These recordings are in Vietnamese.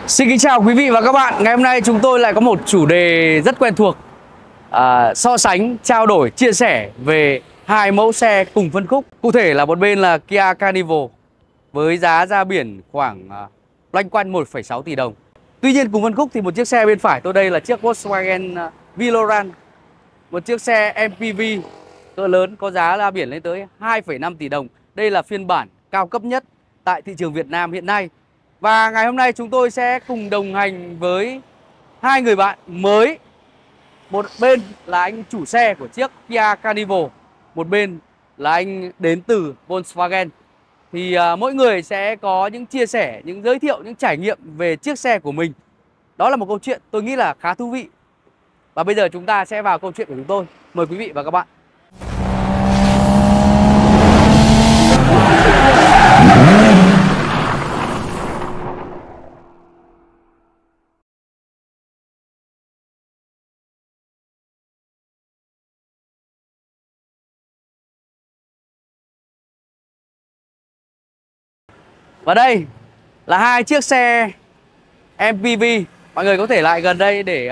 Xin kính chào quý vị và các bạn. Ngày hôm nay chúng tôi lại có một chủ đề rất quen thuộc, so sánh, trao đổi, chia sẻ về hai mẫu xe cùng phân khúc. Cụ thể là một bên là Kia Carnival với giá ra biển khoảng loanh quanh 1,6 tỷ đồng. Tuy nhiên cùng phân khúc thì một chiếc xe bên phải tôi đây là chiếc Volkswagen Veloran, một chiếc xe MPV cỡ lớn có giá ra biển lên tới 2,5 tỷ đồng. Đây là phiên bản cao cấp nhất tại thị trường Việt Nam hiện nay. Và ngày hôm nay chúng tôi sẽ cùng đồng hành với hai người bạn mới. Một bên là anh chủ xe của chiếc Kia Carnival, một bên là anh đến từ Volkswagen. Thì mỗi người sẽ có những chia sẻ, những giới thiệu, những trải nghiệm về chiếc xe của mình. Đó là một câu chuyện tôi nghĩ là khá thú vị. Và bây giờ chúng ta sẽ vào câu chuyện của chúng tôi. Mời quý vị và các bạn. Và đây là hai chiếc xe MPV. Mọi người có thể lại gần đây để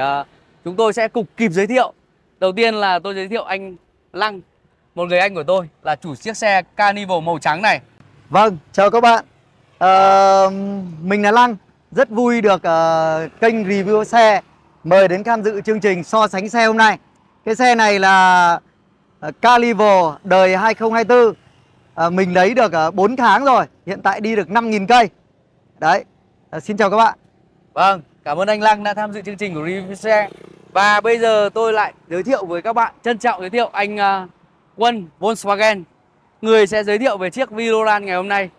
chúng tôi sẽ cùng kịp giới thiệu. Đầu tiên là tôi giới thiệu anh Lăng, một người anh của tôi là chủ chiếc xe Carnival màu trắng này. Vâng, chào các bạn. Mình là Lăng, rất vui được kênh review xe mời đến tham dự chương trình so sánh xe hôm nay. Cái xe này là Carnival đời 2024. Mình lấy được 4 tháng rồi, hiện tại đi được 5.000 cây. Đấy, xin chào các bạn. Vâng, cảm ơn anh Lăng đã tham dự chương trình của review xe. Và bây giờ tôi lại giới thiệu với các bạn, trân trọng giới thiệu anh Quân Volkswagen, người sẽ giới thiệu về chiếc Veloran ngày hôm nay.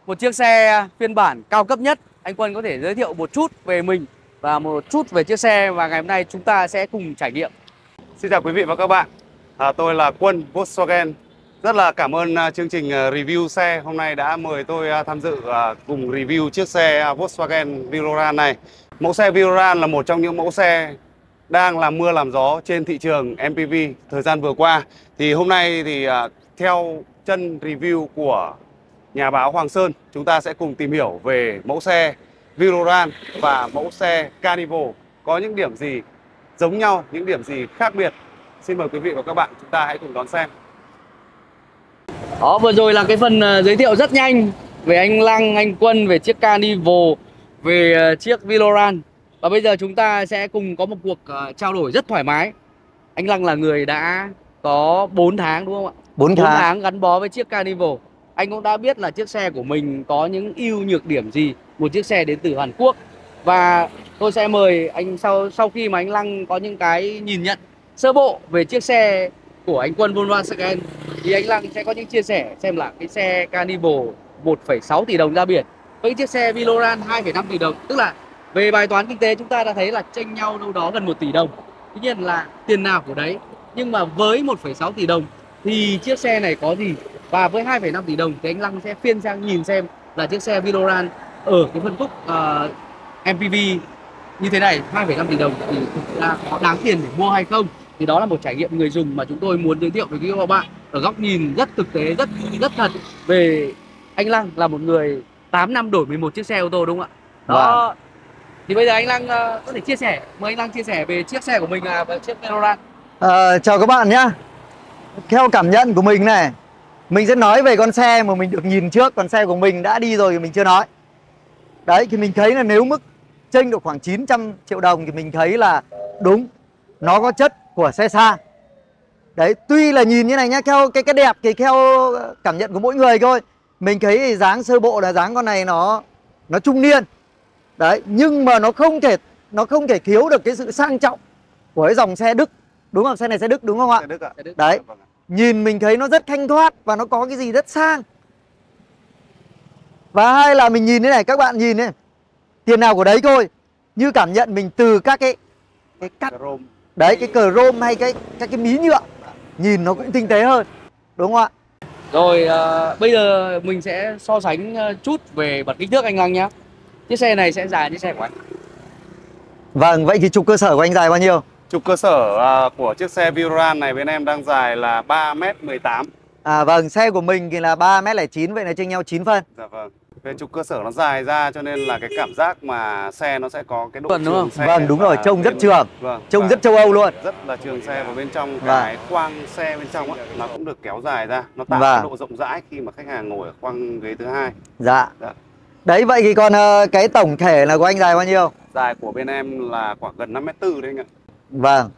Một chiếc xe phiên bản cao cấp nhất. Anh Quân có thể giới thiệu một chút về mình và một chút về chiếc xe, và ngày hôm nay chúng ta sẽ cùng trải nghiệm. Xin chào quý vị và các bạn. Tôi là Quân Volkswagen. Rất là cảm ơn chương trình review xe hôm nay đã mời tôi tham dự cùng review chiếc xe Volkswagen Veloran này. Mẫu xe Veloran là một trong những mẫu xe đang làm mưa làm gió trên thị trường MPV thời gian vừa qua. Thì hôm nay thì theo chân review của nhà báo Hoàng Sơn, chúng ta sẽ cùng tìm hiểu về mẫu xe Veloran và mẫu xe Carnival có những điểm gì giống nhau, những điểm gì khác biệt. Xin mời quý vị và các bạn chúng ta hãy cùng đón xem. Đó, vừa rồi là cái phần giới thiệu rất nhanh về anh Lăng, anh Quân, về chiếc Carnival, về chiếc Veloran. Và bây giờ chúng ta sẽ cùng có một cuộc trao đổi rất thoải mái. Anh Lăng là người đã có 4 tháng đúng không ạ? 4 tháng gắn bó với chiếc Carnival. Anh cũng đã biết là chiếc xe của mình có những ưu nhược điểm gì. Một chiếc xe đến từ Hàn Quốc. Và tôi sẽ mời anh sau khi mà anh Lăng có những cái nhìn nhận sơ bộ về chiếc xe của anh Quân Volkswagen, thì anh Lăng sẽ có những chia sẻ xem là cái xe Carnival 1,6 tỷ đồng ra biển với chiếc xe Veloran 2,5 tỷ đồng. Tức là về bài toán kinh tế chúng ta đã thấy là chênh nhau đâu đó gần 1 tỷ đồng. Tuy nhiên là tiền nào của đấy. Nhưng mà với 1,6 tỷ đồng thì chiếc xe này có gì? Và với 2,5 tỷ đồng thì anh Lăng sẽ phiên sang nhìn xem là chiếc xe Veloran ở cái phân khúc MPV như thế này 2,5 tỷ đồng thì thực ra có đáng tiền để mua hay không. Thì đó là một trải nghiệm người dùng mà chúng tôi muốn giới thiệu với các bạn ở góc nhìn rất thực tế, rất thật về anh Lăng là một người 8 năm đổi 11 chiếc xe ô tô, đúng không ạ? Đó. Thì bây giờ anh Lăng có thể chia sẻ, mời anh Lăng chia sẻ về chiếc xe của mình là về chiếc Veloran. Chào các bạn nhé. Theo cảm nhận của mình này, mình sẽ nói về con xe mà mình được nhìn trước. Còn xe của mình đã đi rồi thì mình chưa nói. Đấy, thì mình thấy là nếu mức chênh được khoảng 900 triệu đồng thì mình thấy là đúng, nó có chất của xe sang. Đấy, tuy là nhìn như này nhá, theo cái đẹp thì theo cảm nhận của mỗi người thôi. Mình thấy dáng sơ bộ là dáng con này nó trung niên. Đấy, nhưng mà nó không thể thiếu được cái sự sang trọng của cái dòng xe Đức. Đúng không? Xe này xe Đức đúng không ạ? Xe Đức ạ. Đấy. Nhìn mình thấy nó rất thanh thoát và nó có cái gì rất sang. Và hai là mình nhìn thế này, các bạn nhìn này. Tiền nào của đấy thôi. Như cảm nhận mình từ các cái cắt đấy, cái chrome hay các cái mí nhựa, nhìn nó cũng tinh tế hơn, đúng không ạ? Rồi bây giờ mình sẽ so sánh chút về mặt kích thước anh Lăng nhé. Chiếc xe này sẽ dài như xe của anh. Vâng, vậy thì trục cơ sở của anh dài bao nhiêu? Trục cơ sở của chiếc xe Veloran này bên em đang dài là 3m18. Vâng, xe của mình thì là 3m09, vậy là chênh nhau 9 phân. Dạ vâng. Cái trục cơ sở nó dài ra cho nên là cái cảm giác mà xe nó sẽ có cái độ Đúng không? trường xe. Vâng, đúng rồi, trông rất trường. Vâng, Trông rất châu Âu luôn. rất là trường xe, và bên trong Vâng. cái khoang xe bên trong á, nó cũng được kéo dài ra, nó tạo Vâng. cái độ rộng rãi khi mà khách hàng ngồi ở khoang ghế thứ hai. Dạ. Dạ. Đấy, vậy thì còn cái tổng thể là của anh dài bao nhiêu? Dài của bên em là khoảng gần 5m4 đấy anh ạ. Vâng.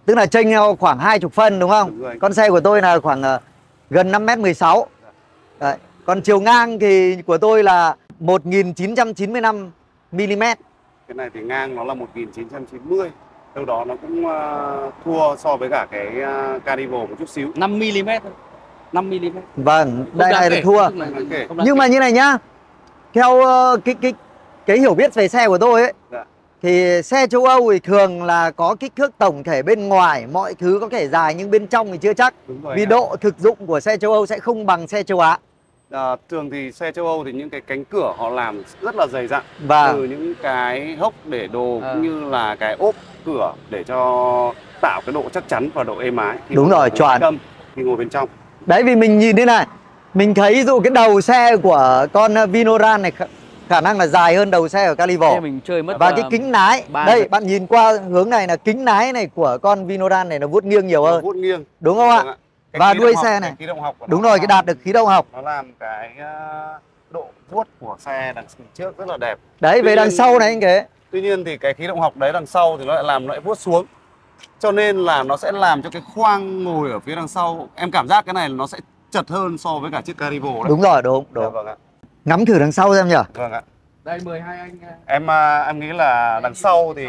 Tức là chênh nhau khoảng 20 phân đúng không? Đúng rồi. Con xe của tôi là khoảng gần 5m16. Đấy. Còn chiều ngang thì của tôi là 1995 mm. Cái này thì ngang nó là 1990. Đâu đó nó cũng thua so với cả cái Carnival một chút xíu. 5 mm thôi. 5 mm. Vâng, đây này là thua. kể. Nhưng mà như này nhá. Theo cái hiểu biết về xe của tôi ấy, Dạ. thì xe châu Âu thì thường là có kích thước tổng thể bên ngoài mọi thứ có thể dài, nhưng bên trong thì chưa chắc. Đúng rồi, Vì độ thực dụng của xe châu Âu sẽ không bằng xe châu Á. Thường thì xe châu Âu thì những cái cánh cửa họ làm rất là dày dặn, Và từ những cái hốc để đồ cũng như là cái ốp cửa để cho tạo cái độ chắc chắn và độ êm ái khi đúng rồi, chuẩn. khi ngồi bên trong. Đấy, vì mình nhìn thế này, mình thấy ví dụ cái đầu xe của con Vinoran này khả năng là dài hơn đầu xe ở Carnival. Mình chơi mất. Và cái kính lái, đây giây. bạn nhìn qua hướng này là kính lái này của con Vinoran này nó vuốt nghiêng nhiều hơn. Vuốt nghiêng. Đúng không ạ? Cái Và khí đuôi động xe học, này. cái khí động học của Đúng nó rồi, cái đạt được khí động học. Nó làm cái độ vuốt của xe đằng trước rất là đẹp. Đấy, về đằng sau này anh Kế. Tuy nhiên thì cái khí động học đấy đằng sau thì nó lại làm nó lại vuốt xuống. Cho nên là nó sẽ làm cho cái khoang ngồi ở phía đằng sau, em cảm giác cái này nó sẽ chật hơn so với cả chiếc Carnival đấy. Đúng rồi, đúng. Dạ, vâng ạ. Ngắm thử đằng sau xem nhỉ. Vâng ạ. Đây mời hai anh. Em nghĩ là đằng sau thì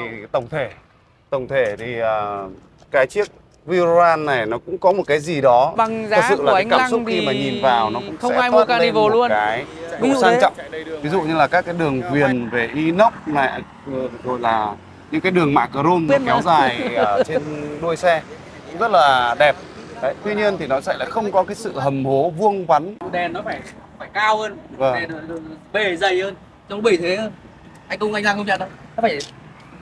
tổng thể thì cái chiếc Vinoran này nó cũng có một cái gì đó Bằng thật giá sự của là cái anh cảm Lăng xúc khi mà thì nhìn vào nó cũng không sẽ ai mua toát lên Carnival một luôn. cái Ví độ dụ sang thế. trọng. Ví dụ như là các cái đường viền về inox này, rồi là những cái đường mạ chrome kéo dài ở trên đuôi xe cũng rất là đẹp. Đấy, tuy nhiên thì nó sẽ lại không có cái sự hầm hố vuông vắn. Đèn nó phải cao hơn. Vâng. Đèn bề dày hơn, trông bề thế hơn. Anh Lăng công nhận không? Nó phải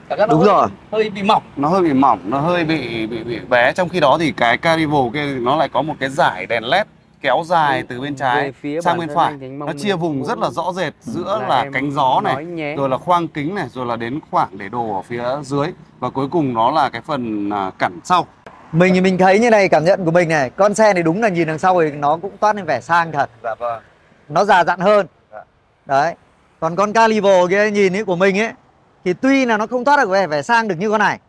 cảm giác nó Đúng hơi, rồi. hơi bị mỏng. Nó hơi bị mỏng, nó hơi bị bé. Trong khi đó thì cái Carnival kia nó lại có một cái dải đèn led kéo dài từ bên trái sang bên phải. Nó chia vùng rất là rõ rệt giữa là cánh gió này, rồi là khoang kính này, rồi là đến khoảng để đồ ở phía dưới, và cuối cùng nó là cái phần cản sau. Mình thấy như này, cảm nhận của mình này, con xe này đúng là nhìn đằng sau thì nó cũng toát lên vẻ sang thật. Dạ vâng. Nó già dặn hơn. Dạ. Đấy. Còn con Carnival kia nhìn ấy của mình ấy thì tuy là nó không toát được vẻ sang được như con này,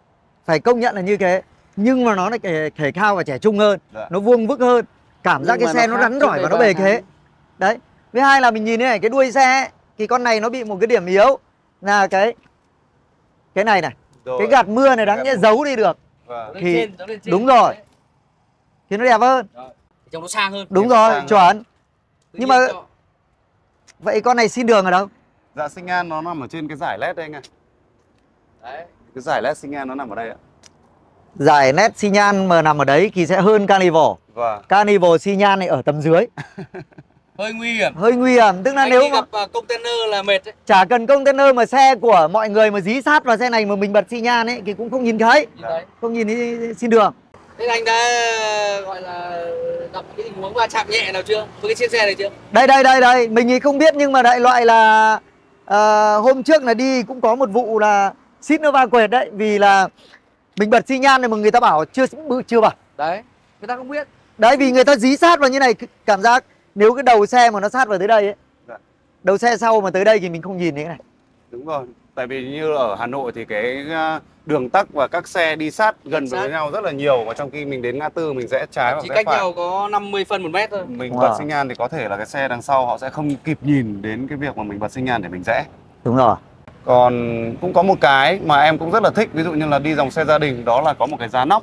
phải công nhận là như thế, nhưng mà nó lại thể thao và trẻ trung hơn. Dạ. Nó vuông vức hơn, cảm giác cái xe nó rắn rỏi và nó bề thế. Đấy. Với hai là mình nhìn thế này, cái đuôi xe ấy, thì con này nó bị một cái điểm yếu là cái này này. Rồi. Cái gạt mưa này đáng nhẽ giấu đi được. Vâng. Thì đúng rồi. Thì nó đẹp hơn. Trông nó sang hơn. Đúng rồi, chuẩn. Nhưng mà vậy con này xin đường ở đâu? Dạ sinh nhan nó nằm ở trên cái dải led đây anh ạ. Đấy. Cái dải led sinh nhan nó nằm ở đây ạ. Giải nét xi nhan mà nằm ở đấy thì sẽ hơn Carnival. Vâng. Carnival xi nhan này ở tầm dưới. Hơi nguy hiểm. Hơi nguy hiểm, tức là Anh nếu đi mà gặp container là mệt đấy. chả cần container mà xe của mọi người mà dí sát vào xe này mà mình bật xi nhan ấy thì cũng không nhìn thấy. Đấy. Không nhìn thấy xin đường. Thế anh đã gọi là gặp cái tình huống va chạm nhẹ nào chưa với cái chiếc xe này chưa? Đây, mình thì không biết, nhưng mà đại loại là hôm trước là đi cũng có một vụ là xít nó va quệt đấy, vì là mình bật xi nhan này mà người ta bảo chưa vào. Đấy, người ta không biết. Đấy, vì người ta dí sát vào như này, cảm giác nếu cái đầu xe mà nó sát vào tới đây ấy, Dạ. đầu xe sau mà tới đây thì mình không nhìn thấy cái này. Đúng rồi. Tại vì như ở Hà Nội thì cái đường tắc và các xe đi sát gần với nhau rất là nhiều, và trong khi mình đến ngã tư mình rẽ trái và Chỉ rẽ cách phải. nhau có 50 phân 1 mét thôi. Mình Wow. bật xi nhan thì có thể là cái xe đằng sau họ sẽ không kịp nhìn đến cái việc mà mình bật xi nhan để mình rẽ. Đúng rồi. Còn cũng có một cái mà em cũng rất là thích, ví dụ như là đi dòng xe gia đình, đó là có một cái giá nóc.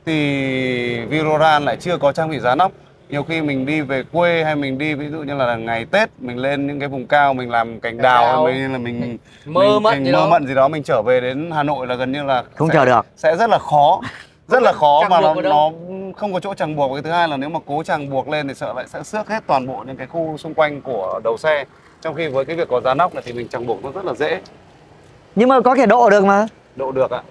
Thì Vinoran lại chưa có trang bị giá nóc. Nhiều khi mình đi về quê hay mình đi ví dụ như là ngày Tết mình lên những cái vùng cao mình làm cành đào hay mình mơ mận gì đó mình trở về đến Hà Nội là gần như là Không chờ được. sẽ rất là khó. Rất là khó Chẳng mà buộc ở đâu. nó không có chỗ chằng buộc. Cái thứ hai là nếu mà cố chằng buộc lên thì sợ lại sẽ xước hết toàn bộ những cái khu xung quanh của đầu xe. Trong khi với cái việc có giá nóc này thì mình chằng buộc nó rất là dễ. Nhưng mà có thể độ được mà. Độ được ạ.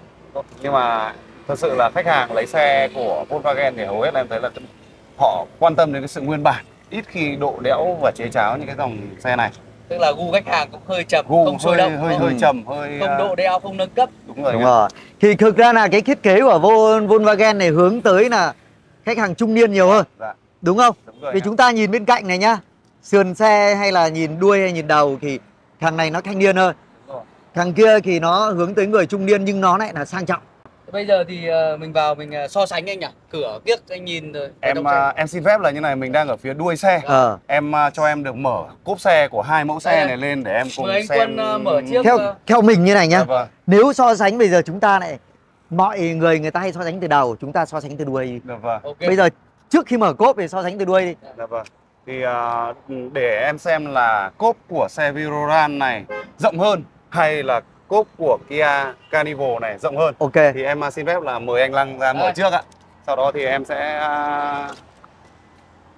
Nhưng mà thật sự là khách hàng lấy xe của Volkswagen thì hầu hết em thấy là họ quan tâm đến cái sự nguyên bản, ít khi độ đẽo và chế cháo những cái dòng xe này. Tức là gu khách hàng cũng hơi chậm, Gu không sôi động, hơi trầm, hơi không độ đeo, không nâng cấp. đúng rồi. Đúng rồi. Thì thực ra là cái thiết kế của Volkswagen này hướng tới là khách hàng trung niên nhiều hơn. Dạ. Đúng không? Đúng rồi Vì chúng ta nhìn bên cạnh này nhá, sườn xe hay là nhìn đuôi hay nhìn đầu thì thằng này nó thanh niên hơn. Đúng rồi. Thằng kia thì nó hướng tới người trung niên nhưng nó lại là sang trọng. Bây giờ thì mình vào mình so sánh anh nhỉ. Cửa kiếc anh nhìn rồi. Em xin phép là như này, mình đang ở phía đuôi xe. Em cho em được mở cốp xe của hai mẫu xe này lên để em cùng mời anh xem. Quân mở chiếc. Theo mình như này nhá. Dạ vâng. Nếu so sánh bây giờ chúng ta lại mọi người ta hay so sánh từ đầu, chúng ta so sánh từ đuôi. Dạ vâng. Okay. Bây giờ trước khi mở cốp thì so sánh từ đuôi đi. Dạ vâng. Thì để em xem là cốp của xe Viroran này rộng hơn hay là cốp của Kia Carnival này rộng hơn. Ok. Thì em xin phép là mời anh Lăng ra mở trước ạ. Sau đó thì em sẽ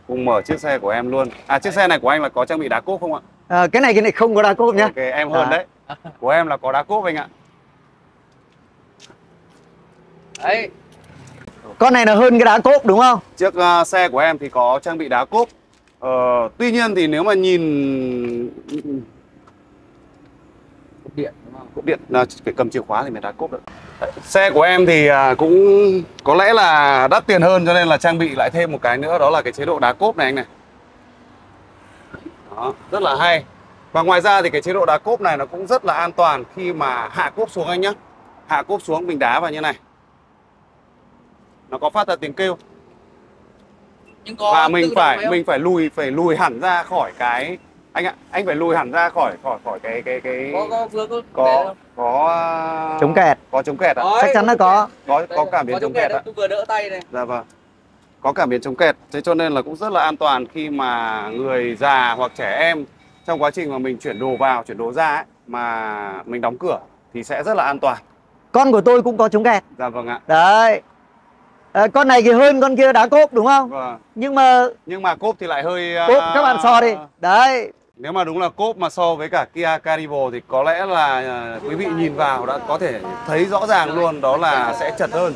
cùng mở chiếc xe của em luôn. Chiếc xe này của anh là có trang bị đá cốp không ạ? Cái này không có đá cốp nhá. Ok, em hơn đấy. Của em là có đá cốp anh ạ. Đấy. Con này là hơn cái đá cốp đúng không? Chiếc xe của em thì có trang bị đá cốp. Tuy nhiên thì nếu mà nhìn Điện đúng không? cốp điện, phải cầm chìa khóa thì mới đá cốp được. Xe của em thì cũng có lẽ là đắt tiền hơn cho nên là trang bị lại thêm một cái nữa, đó là cái chế độ đá cốp này anh này. Đó, rất là hay. Và ngoài ra thì cái chế độ đá cốp này nó cũng rất là an toàn khi mà hạ cốp xuống anh nhé. Hạ cốp xuống mình đá vào như này, nó có phát ra tiếng kêu. Nhưng có Và mình phải lùi hẳn ra khỏi cái anh ạ, anh phải lùi hẳn ra khỏi cái có Chống kẹt. Có chống kẹt ạ. Chắc chắn là có Cảm biến chống kẹt ạ. Tôi vừa đỡ tay này. Dạ vâng. Có cảm biến chống kẹt, thế cho nên là cũng rất là an toàn khi mà người già hoặc trẻ em trong quá trình mà mình chuyển đồ vào, chuyển đồ ra ấy, mà mình đóng cửa thì sẽ rất là an toàn. Con của tôi cũng có chống kẹt. Dạ vâng ạ. Đấy. Con này thì hơn con kia đá cốp đúng không? Vâng. Nhưng mà cốp thì lại hơi cốp các bạn so đi. Đấy. Nếu mà đúng là cốp mà so với cả Kia Carnival thì có lẽ là quý vị nhìn vào đã có thể thấy rõ ràng luôn, đó là sẽ chật hơn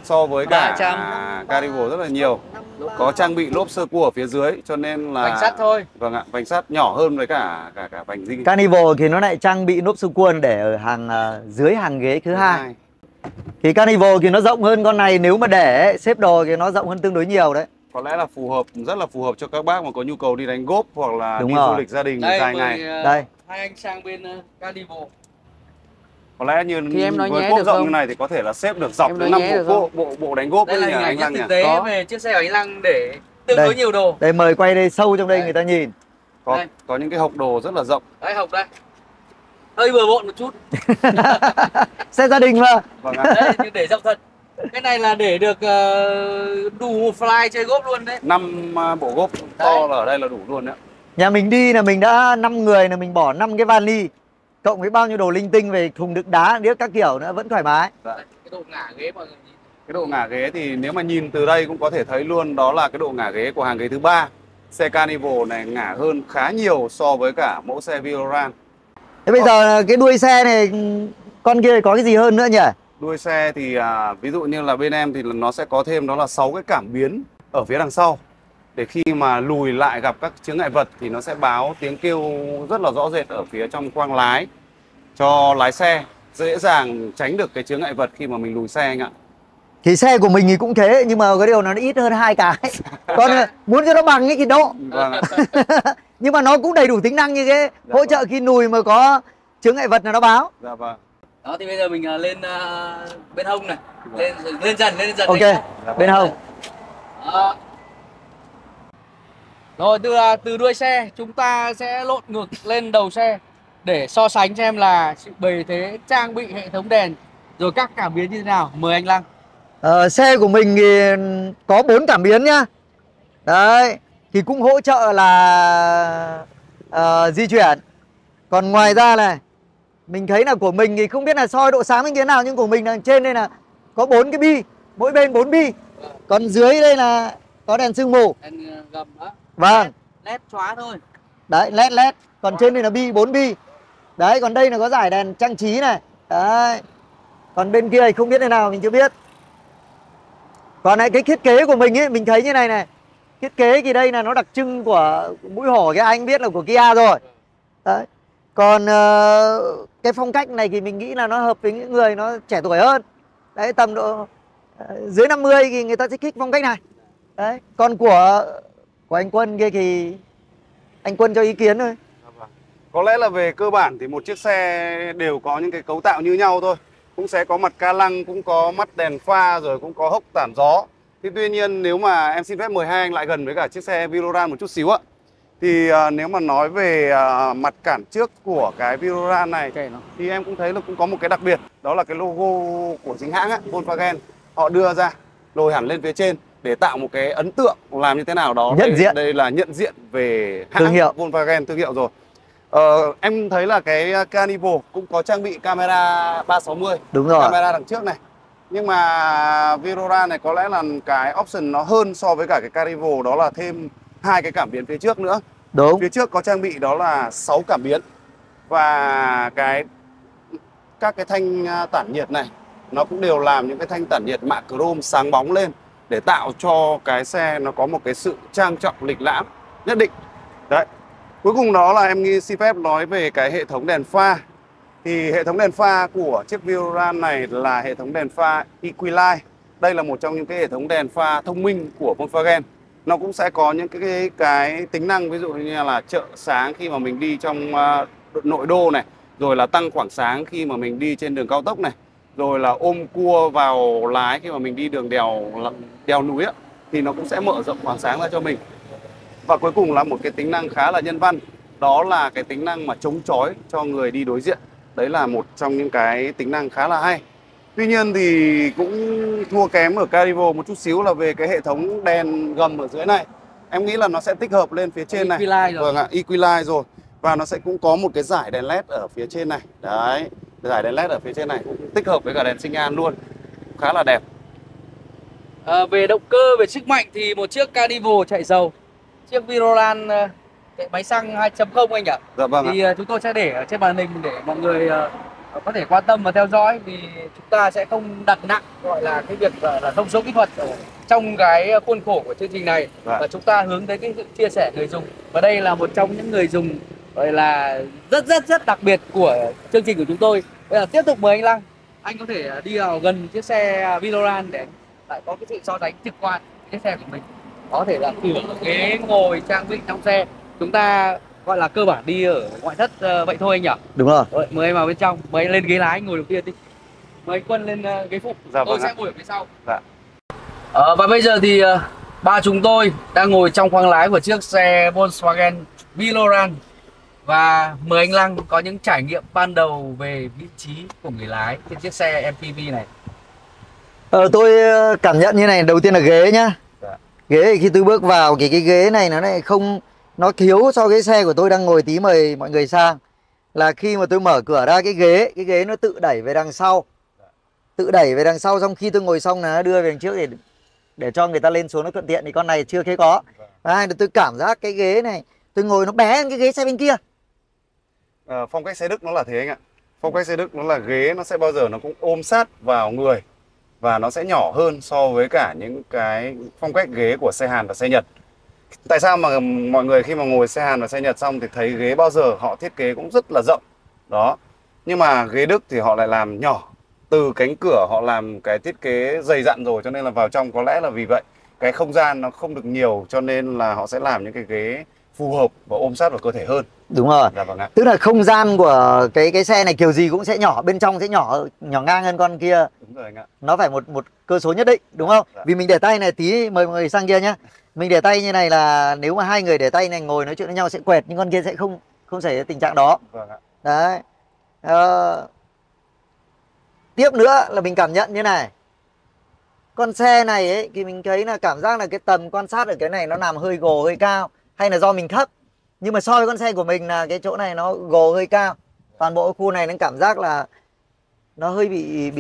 so với cả Carnival rất là nhiều. Có trang bị lốp sơ cua ở phía dưới cho nên là vành sắt thôi. Vâng ạ, vành sắt nhỏ hơn với cả vành zin. Carnival thì nó lại trang bị lốp sơ cua để ở hàng dưới hàng ghế thứ hai. Thì Carnival thì nó rộng hơn con này, nếu mà để xếp đồ thì nó rộng hơn tương đối nhiều đấy. Có lẽ là rất là phù hợp cho các bác mà có nhu cầu đi đánh golf hoặc là đúng đi rồi. du lịch gia đình dài ngày. Đây. Hai anh sang bên Carnival. Có lẽ như thì em nói với nhé cốp được rộng không? như này thì có thể là xếp được dọc tới 5 bộ đánh golf. Đây là hình ảnh nhất thực tế về chiếc xe của anh Lăng để tương đối nhiều đồ. Đây mời quay đây sâu trong đây người ta nhìn. Có những cái hộc đồ rất là rộng. Đấy, hộc đây. Hơi bừa bộn một chút. Xe gia đình mà. Vâng ạ. Đấy, nhưng để rộng thật. Cái này là để được đủ một fly chơi golf luôn đấy. 5 bộ golf to là ở đây là đủ luôn đấy. Nhà mình đi là mình đã 5 người là mình bỏ 5 cái vali cộng với bao nhiêu đồ linh tinh về thùng đựng đá điếc các kiểu nữa vẫn thoải mái. Dạ. Cái độ ngả ghế mọi người nhìn. Cái độ ngả ghế thì nếu mà nhìn từ đây cũng có thể thấy luôn, đó là cái độ ngả ghế của hàng ghế thứ 3. Xe Carnival này ngả hơn khá nhiều so với cả mẫu xe Viroran. Thế bây giờ cái đuôi xe này con kia có cái gì hơn nữa nhỉ? Đuôi xe thì ví dụ như là bên em thì nó sẽ có thêm đó là 6 cái cảm biến ở phía đằng sau, để khi mà lùi lại gặp các chướng ngại vật thì nó sẽ báo tiếng kêu rất là rõ rệt ở phía trong khoang lái, cho lái xe dễ dàng tránh được cái chướng ngại vật khi mà mình lùi xe anh ạ. Thì xe của mình thì cũng thế, nhưng mà cái điều nó ít hơn 2 cái. Còn muốn cho nó bằng cái gì đó. Vâng ạ. Nhưng mà nó cũng đầy đủ tính năng như thế, hỗ trợ khi lùi mà có chướng ngại vật là nó báo. Dạ vâng. Đó thì bây giờ mình lên bên hông này, lên dần. Ok, bên hông. Đó. Rồi từ đuôi xe chúng ta sẽ lộn ngược lên đầu xe để so sánh xem là sự bề thế, trang bị hệ thống đèn rồi các cảm biến như thế nào. Mời anh Lăng. Xe của mình thì có 4 cảm biến nhá. Đấy, thì cũng hỗ trợ là di chuyển. Còn ngoài ra này, mình thấy là của mình thì không biết là soi độ sáng như thế nào, nhưng của mình là trên đây là có 4 cái bi, mỗi bên 4 bi. Còn dưới đây là có đèn sương mù. Đèn gầm đó. Vâng. LED chóa thôi. Đấy, LED. Còn trên đây là bi, 4 bi. Đấy, còn đây là có dải đèn trang trí này. Đấy. Còn bên kia thì không biết thế nào, mình chưa biết. Còn này cái thiết kế của mình ấy, mình thấy như này này. Thiết kế thì đây là nó đặc trưng của mũi hổ, cái anh biết là của Kia rồi. Đấy. Còn cái phong cách này thì mình nghĩ là nó hợp với những người nó trẻ tuổi hơn. Đấy, tầm độ dưới 50 thì người ta sẽ thích phong cách này. Đấy. Còn của anh Quân kia thì anh Quân cho ý kiến thôi. Có lẽ là về cơ bản thì một chiếc xe đều có những cái cấu tạo như nhau thôi. Cũng sẽ có mặt ca lăng, cũng có mắt đèn pha, rồi cũng có hốc tản gió. Thì tuy nhiên nếu mà em xin phép mời hai anh lại gần với cả chiếc xe Viloran một chút xíu ạ. Thì nếu mà nói về mặt cản trước của cái Viloran này thì em cũng thấy là cũng có một cái đặc biệt. Đó là cái logo của chính hãng á, Volkswagen. Họ đưa ra lồi hẳn lên phía trên để tạo một cái ấn tượng làm như thế nào đó. Nhận diện. Đây là nhận diện về hãng Thương hiệu. Volkswagen, thương hiệu rồi. Em thấy là cái Carnival cũng có trang bị camera 360. Đúng rồi. Camera đằng trước này. Nhưng mà Viloran này có lẽ là cái option nó hơn so với cả cái Carnival, đó là thêm 2 cái cảm biến phía trước nữa. Đúng. Phía trước có trang bị đó là 6 cảm biến. Và các cái thanh tản nhiệt này nó cũng đều làm những cái thanh tản nhiệt mạ chrome sáng bóng lên để tạo cho cái xe nó có một cái sự trang trọng lịch lãm nhất định. Đấy. Cuối cùng đó là em xin phép nói về cái hệ thống đèn pha. Thì hệ thống đèn pha của chiếc Viloran này là hệ thống đèn pha Equilight. Đây là một trong những cái hệ thống đèn pha thông minh của Volkswagen. Nó cũng sẽ có những cái tính năng, ví dụ như là trợ sáng khi mà mình đi trong nội đô này, rồi là tăng khoảng sáng khi mà mình đi trên đường cao tốc này, rồi là ôm cua vào lái khi mà mình đi đường đèo núi á, thì nó cũng sẽ mở rộng khoảng sáng ra cho mình. Và cuối cùng là một cái tính năng khá là nhân văn, đó là cái tính năng mà chống chói cho người đi đối diện. Đấy là một trong những cái tính năng khá là hay. Tuy nhiên thì cũng thua kém ở Carnival một chút xíu là về cái hệ thống đèn gầm ở dưới này. Em nghĩ là nó sẽ tích hợp lên phía trên này. Equilight rồi. Vâng ạ, Equilight rồi. Và nó sẽ cũng có một cái dải đèn LED ở phía trên này. Đấy, dải đèn LED ở phía trên này cũng tích hợp với cả đèn xi nhan luôn. Khá là đẹp. Về động cơ, về sức mạnh thì một chiếc Carnival chạy dầu, chiếc Viloran chạy máy xăng 2.0 anh ạ. Dạ vâng thì ạ. chúng tôi sẽ để ở trên màn hình để mọi người có thể quan tâm và theo dõi, vì chúng ta sẽ không đặt nặng gọi là cái việc là thông số kỹ thuật ở trong cái khuôn khổ của chương trình này. Dạ. Và chúng ta hướng tới cái sự chia sẻ người dùng, và đây là một trong những người dùng gọi là rất đặc biệt của chương trình của chúng tôi. Bây giờ tiếp tục mời anh Lăng, anh có thể đi vào gần chiếc xe Viloran để lại có cái sự so sánh trực quan chiếc xe của mình, có thể là cửa ghế ngồi trang bị trong xe. Chúng ta gọi là cơ bản đi ở ngoại thất vậy thôi anh nhỉ? Đúng rồi. Rồi, mời em vào bên trong, mời anh lên ghế lái ngồi đầu tiên đi. Mời anh Quân lên ghế phụ, Dạ, tôi vâng sẽ ạ. ngồi ở phía sau. Dạ. Và bây giờ thì ba chúng tôi đang ngồi trong khoang lái của chiếc xe Volkswagen Viloran. Và mời anh Lăng có những trải nghiệm ban đầu về vị trí của người lái trên chiếc xe MPV này. Tôi cảm nhận như này, đầu tiên là ghế nhá. Dạ. Ghế thì khi tôi bước vào cái ghế này nó lại không, nó thiếu so cái xe của tôi đang ngồi, tí mời mọi người sang. Là khi mà tôi mở cửa ra cái ghế nó tự đẩy về đằng sau. Tự đẩy về đằng sau, xong khi tôi ngồi xong là nó đưa về đằng trước để cho người ta lên xuống nó thuận tiện, thì con này chưa thấy có. Và hai là tôi cảm giác cái ghế này tôi ngồi nó bé hơn cái ghế xe bên kia. Phong cách xe Đức nó là thế anh ạ. Phong cách xe Đức nó là ghế nó sẽ bao giờ nó cũng ôm sát vào người, và nó sẽ nhỏ hơn so với cả những cái phong cách ghế của xe Hàn và xe Nhật. Tại sao mà mọi người khi mà ngồi xe Hàn và xe Nhật xong thì thấy ghế bao giờ họ thiết kế cũng rất là rộng. Đó. Nhưng mà ghế Đức thì họ lại làm nhỏ. Từ cánh cửa họ làm cái thiết kế dày dặn rồi, cho nên là vào trong có lẽ là vì vậy cái không gian nó không được nhiều, cho nên là họ sẽ làm những cái ghế phù hợp và ôm sát vào cơ thể hơn. Đúng rồi. Dạ vâng ạ. Tức là không gian của cái xe này kiểu gì cũng sẽ nhỏ, bên trong sẽ nhỏ ngang hơn con kia. Đúng rồi anh ạ. Nó phải một cơ số nhất định, đúng không? Dạ. Vì mình để tay này, tí mời mọi người sang kia nhá. Mình để tay như này là nếu mà hai người để tay này ngồi nói chuyện với nhau sẽ quẹt, nhưng con kia sẽ không xảy ra tình trạng đó. Vâng ạ. Đấy. Tiếp nữa là mình cảm nhận như này. Con xe này ấy thì mình thấy là cảm giác là cái tầm quan sát ở cái này nó nằm hơi gồ hơi cao, hay là do mình thấp. Nhưng mà so với con xe của mình là cái chỗ này nó gồ hơi cao. Toàn bộ khu này nó cảm giác là nó hơi bị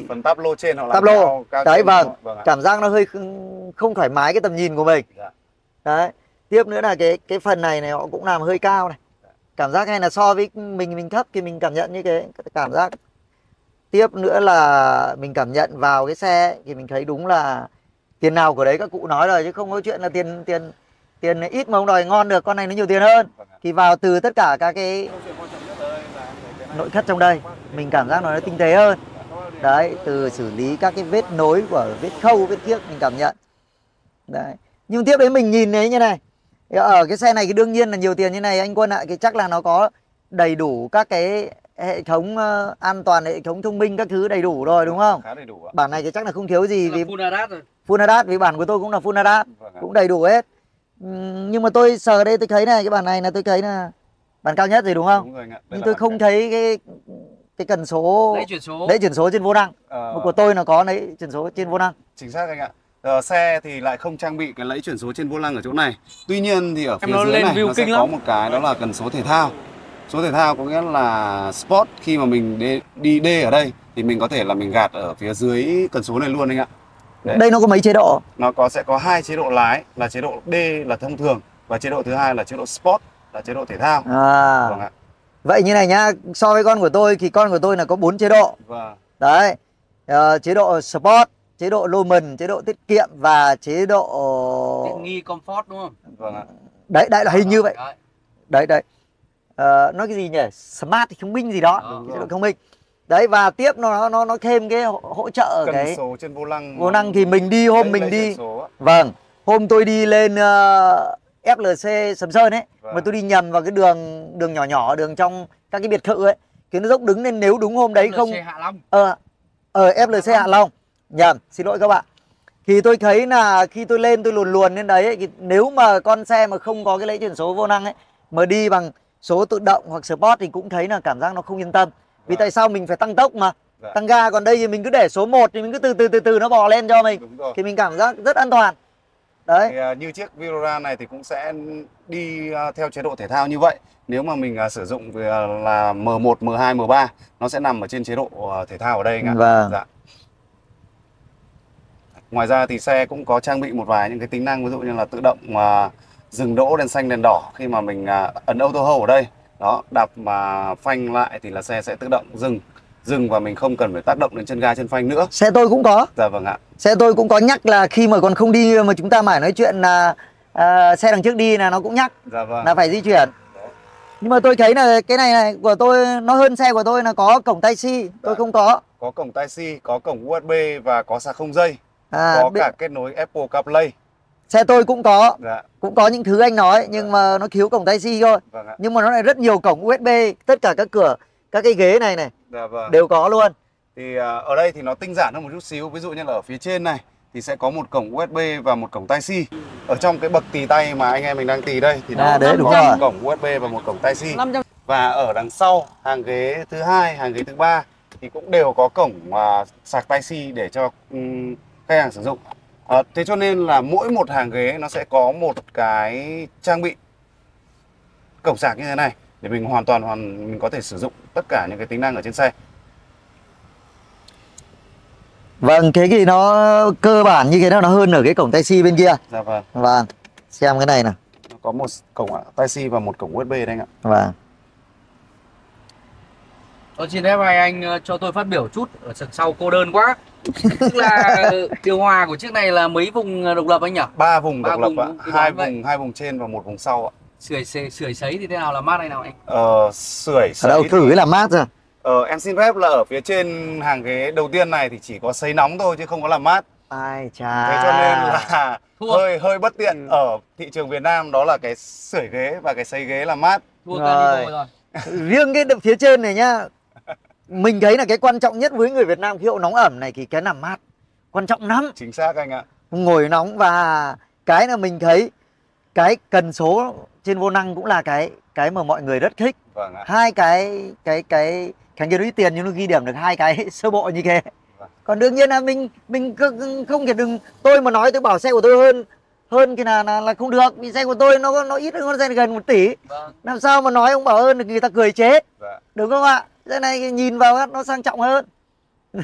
phần táp lô trên họ làm táp lô. cao Đấy, trên. vâng. Vâng ạ. Cảm giác nó hơi không thoải mái cái tầm nhìn của mình. Dạ. Đấy. Tiếp nữa là cái phần này họ cũng làm hơi cao này. Cảm giác hay là so với mình thấp thì mình cảm nhận như cái cảm giác. Tiếp nữa là mình cảm nhận vào cái xe thì mình thấy đúng là tiền nào của đấy các cụ nói rồi, chứ không có chuyện là tiền ít mà không đòi ngon được, con này nó nhiều tiền hơn. Thì vào từ tất cả các cái nội thất trong đây mình cảm giác nó tinh tế hơn. Đấy, từ xử lý các cái vết nối của vết khâu, vết kiếc mình cảm nhận. Đấy. Nhưng tiếp đến mình nhìn thấy như này, ở cái xe này cái đương nhiên là nhiều tiền như này anh Quân ạ, cái chắc là nó có đầy đủ các cái hệ thống an toàn, hệ thống thông minh các thứ đầy đủ rồi đúng không? Khá đầy đủ ạ. Bản này thì chắc là không thiếu gì vì Full ADAS rồi. Full ADAS, vì bản của tôi cũng là Full ADAS, cũng đầy đủ hết. Nhưng mà tôi sờ ở đây tôi thấy này, cái bản này là tôi thấy là bản cao nhất rồi đúng không? Đúng rồi ạ. Nhưng tôi không thấy cái cần số Lấy chuyển số trên vô năng. Của tôi là có lấy chuyển số trên vô năng. Chính xác anh ạ. Xe thì lại không trang bị cái lẫy chuyển số trên vô lăng ở chỗ này. Tuy nhiên thì ở phía dưới này nó sẽ có một cái đó là cần số thể thao. Số thể thao có nghĩa là Sport, khi mà mình đi D ở đây thì mình có thể là mình gạt ở phía dưới cần số này luôn anh ạ. Đấy. Đây nó có mấy chế độ? Nó sẽ có 2 chế độ lái, là chế độ D là thông thường và chế độ thứ hai là chế độ Sport, là chế độ thể thao. Vâng ạ. Vậy như này nhá, so với con của tôi thì con của tôi là có 4 chế độ. Vâng. Đấy. Chế độ Sport, chế độ Lowman, chế độ tiết kiệm và chế độ tiện nghi comfort đúng không? Vâng ạ. Đấy, là hình như vậy. Đấy. Nói cái gì nhỉ? Smart thì thông minh gì đó, chế độ thông minh. Đấy, và tiếp nó thêm cái hỗ trợ cần cái số trên vô lăng. Vô năng thì mình đi hôm mình đi. Vâng, hôm tôi đi lên FLC Sầm Sơn ấy, mà tôi đi nhầm vào cái đường nhỏ đường trong các cái biệt thự ấy, thì nó dốc đứng nên nếu đúng hôm đấy không FLC Hạ Long. FLC Hạ Long. Nhầm, xin lỗi các bạn. Thì tôi thấy là khi tôi lên tôi luồn lên đấy ấy, thì nếu mà con xe mà không có cái lẫy chuyển số vô năng ấy, mà đi bằng số tự động hoặc Sport thì cũng thấy là cảm giác nó không yên tâm. Vì tại sao mình phải tăng tốc mà tăng ga, còn đây thì mình cứ để số 1 thì mình cứ từ nó bò lên cho mình. Thì mình cảm giác rất an toàn. Đấy. Thì, như chiếc Villara này thì cũng sẽ đi theo chế độ thể thao như vậy. Nếu mà mình sử dụng là M1, M2, M3, nó sẽ nằm ở trên chế độ thể thao ở đây anh ạ. Vâng. Dạ. Ngoài ra thì xe cũng có trang bị một vài những cái tính năng, ví dụ như là tự động dừng đỗ đèn xanh đèn đỏ khi mà mình ấn auto hold ở đây. Đó, đạp mà phanh lại thì là xe sẽ tự động dừng và mình không cần phải tác động đến chân ga chân phanh nữa. Xe tôi cũng có. Dạ vâng ạ. Xe tôi cũng có nhắc là khi mà còn không đi mà chúng ta mãi nói chuyện là xe đằng trước đi là nó cũng nhắc. Dạ vâng. Là phải di chuyển. Nhưng mà tôi thấy là cái này của tôi nó hơn xe của tôi là có cổng Type-C, tôi không có. Có cổng Type-C, có cổng USB và có sạc không dây. Có cả kết nối Apple CarPlay. Xe tôi cũng có. Dạ. Cũng có những thứ anh nói nhưng mà nó thiếu cổng Type-C thôi. Vâng ạ. Nhưng mà nó lại rất nhiều cổng USB, tất cả các cửa, các cái ghế này dạ vâng. đều có luôn. Thì ở đây thì nó tinh giản hơn một chút xíu, ví dụ như là ở phía trên này thì sẽ có một cổng USB và một cổng Type-C. Ở trong cái bậc tì tay mà anh em mình đang tì đây thì nó đấy, đúng có rồi. một cổng USB và một cổng Type-C. Và ở đằng sau hàng ghế thứ hai, hàng ghế thứ ba thì cũng đều có cổng sạc Type-C để cho khách hàng sử dụng. Thế cho nên là mỗi một hàng ghế nó sẽ có một cái trang bị cổng sạc như thế này để mình mình có thể sử dụng tất cả những cái tính năng ở trên xe. Vâng, cái gì nó cơ bản như thế nào nó hơn ở cái cổng Type-C bên kia. Dạ vâng. Vâng, xem cái này nào. Có một cổng Type-C và một cổng USB đây anh ạ. Vâng. Tôi xin phép anh cho tôi phát biểu chút, ở đằng sau cô đơn quá. Tức là điều hòa của chiếc này là mấy vùng độc lập anh nhỉ? 3 vùng độc lập ạ, hai vùng trên và một vùng sau ạ. Sưởi sấy thì thế nào, là mát hay nào anh? Sưởi Ở đâu thử cái làm mát rồi. Em xin phép là ở phía trên hàng ghế đầu tiên này thì chỉ có sấy nóng thôi chứ không có làm mát. Ai chà. Thế cho nên là hơi bất tiện ở thị trường Việt Nam, đó là cái sưởi ghế và cái sấy ghế làm mát. Thua Carnival rồi. Riêng cái phía trên này nhá, mình thấy là cái quan trọng nhất với người Việt Nam khí hậu nóng ẩm này thì cái làm mát quan trọng lắm. Chính xác anh ạ. Ngồi nóng, và cái là mình thấy cái cần số trên vô năng cũng là cái mà mọi người rất thích. Vâng ạ. Hai cái kia đối tiền nhưng nó ghi điểm được hai cái sơ bộ như thế. Vâng. Còn đương nhiên là mình không thể đừng, tôi mà nói tôi bảo xe của tôi hơn thì là không được, vì xe của tôi nó ít hơn con xe gần 1 tỷ. Vâng. Làm sao mà nói ông bảo hơn thì người ta cười chết. Vâng. Đúng không ạ? Xe này nhìn vào nó sang trọng hơn.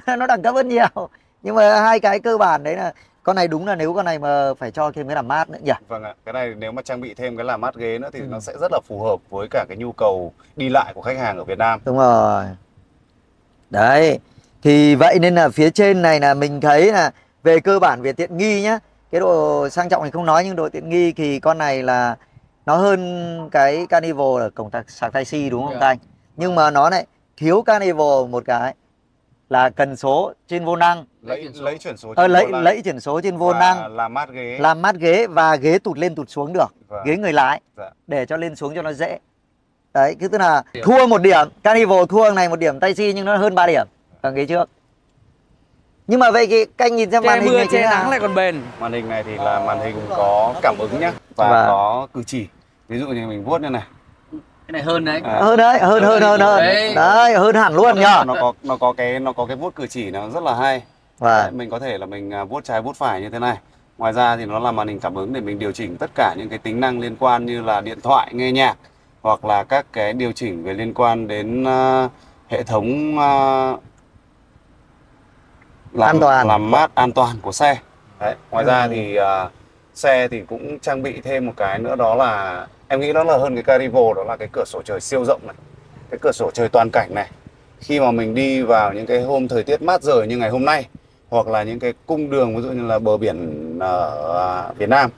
Nó đẳng cấp hơn nhiều. Nhưng mà hai cái cơ bản đấy là con này đúng là nếu con này mà phải cho thêm cái làm mát nữa nhỉ. Vâng ạ. Cái này nếu mà trang bị thêm cái làm mát ghế nữa thì nó sẽ rất là phù hợp với cả cái nhu cầu đi lại của khách hàng ở Việt Nam. Đúng rồi. Đấy. Thì vậy nên là phía trên này là mình thấy là về cơ bản về tiện nghi nhá, Cái độ sang trọng thì không nói, nhưng độ tiện nghi thì con này là nó hơn cái Carnival ở cổng sạc Type-C đúng không anh? Nhưng mà nó lại thiếu Carnival một cái là cần số trên vô năng, lấy chuyển số trên lấy chuyển số trên vô năng, làm mát ghế và ghế tụt lên tụt xuống được, ghế người lái để cho lên xuống cho nó dễ. Đấy, cứ tức là thua một điểm, Carnival thua này một điểm, Type-C nhưng nó hơn 3 điểm thằng ghế trước. Nhưng mà vậy cái canh nhìn xem màn hình này che nắng lại còn bền. Màn hình này thì là màn hình có cảm ứng nhá, và có cử chỉ. Ví dụ như mình vuốt như này. Cái này hơn đấy. Hơn đấy, hơn. Đấy, hơn hẳn luôn nhá. Nó có cái vuốt cử chỉ nó rất là hay. Đấy, mình có thể là mình vuốt trái vuốt phải như thế này. Ngoài ra thì nó là màn hình cảm ứng để mình điều chỉnh tất cả những cái tính năng liên quan như là điện thoại, nghe nhạc, hoặc là các cái điều chỉnh về liên quan đến hệ thống làm mát an toàn của xe. Đấy. Ngoài ra thì xe thì cũng trang bị thêm một cái nữa, đó là em nghĩ đó là hơn cái Carnival, đó là cái cửa sổ trời siêu rộng này, cái cửa sổ trời toàn cảnh này. Khi mà mình đi vào những cái hôm thời tiết mát rời như ngày hôm nay, hoặc là những cái cung đường ví dụ như là bờ biển ở Việt Nam,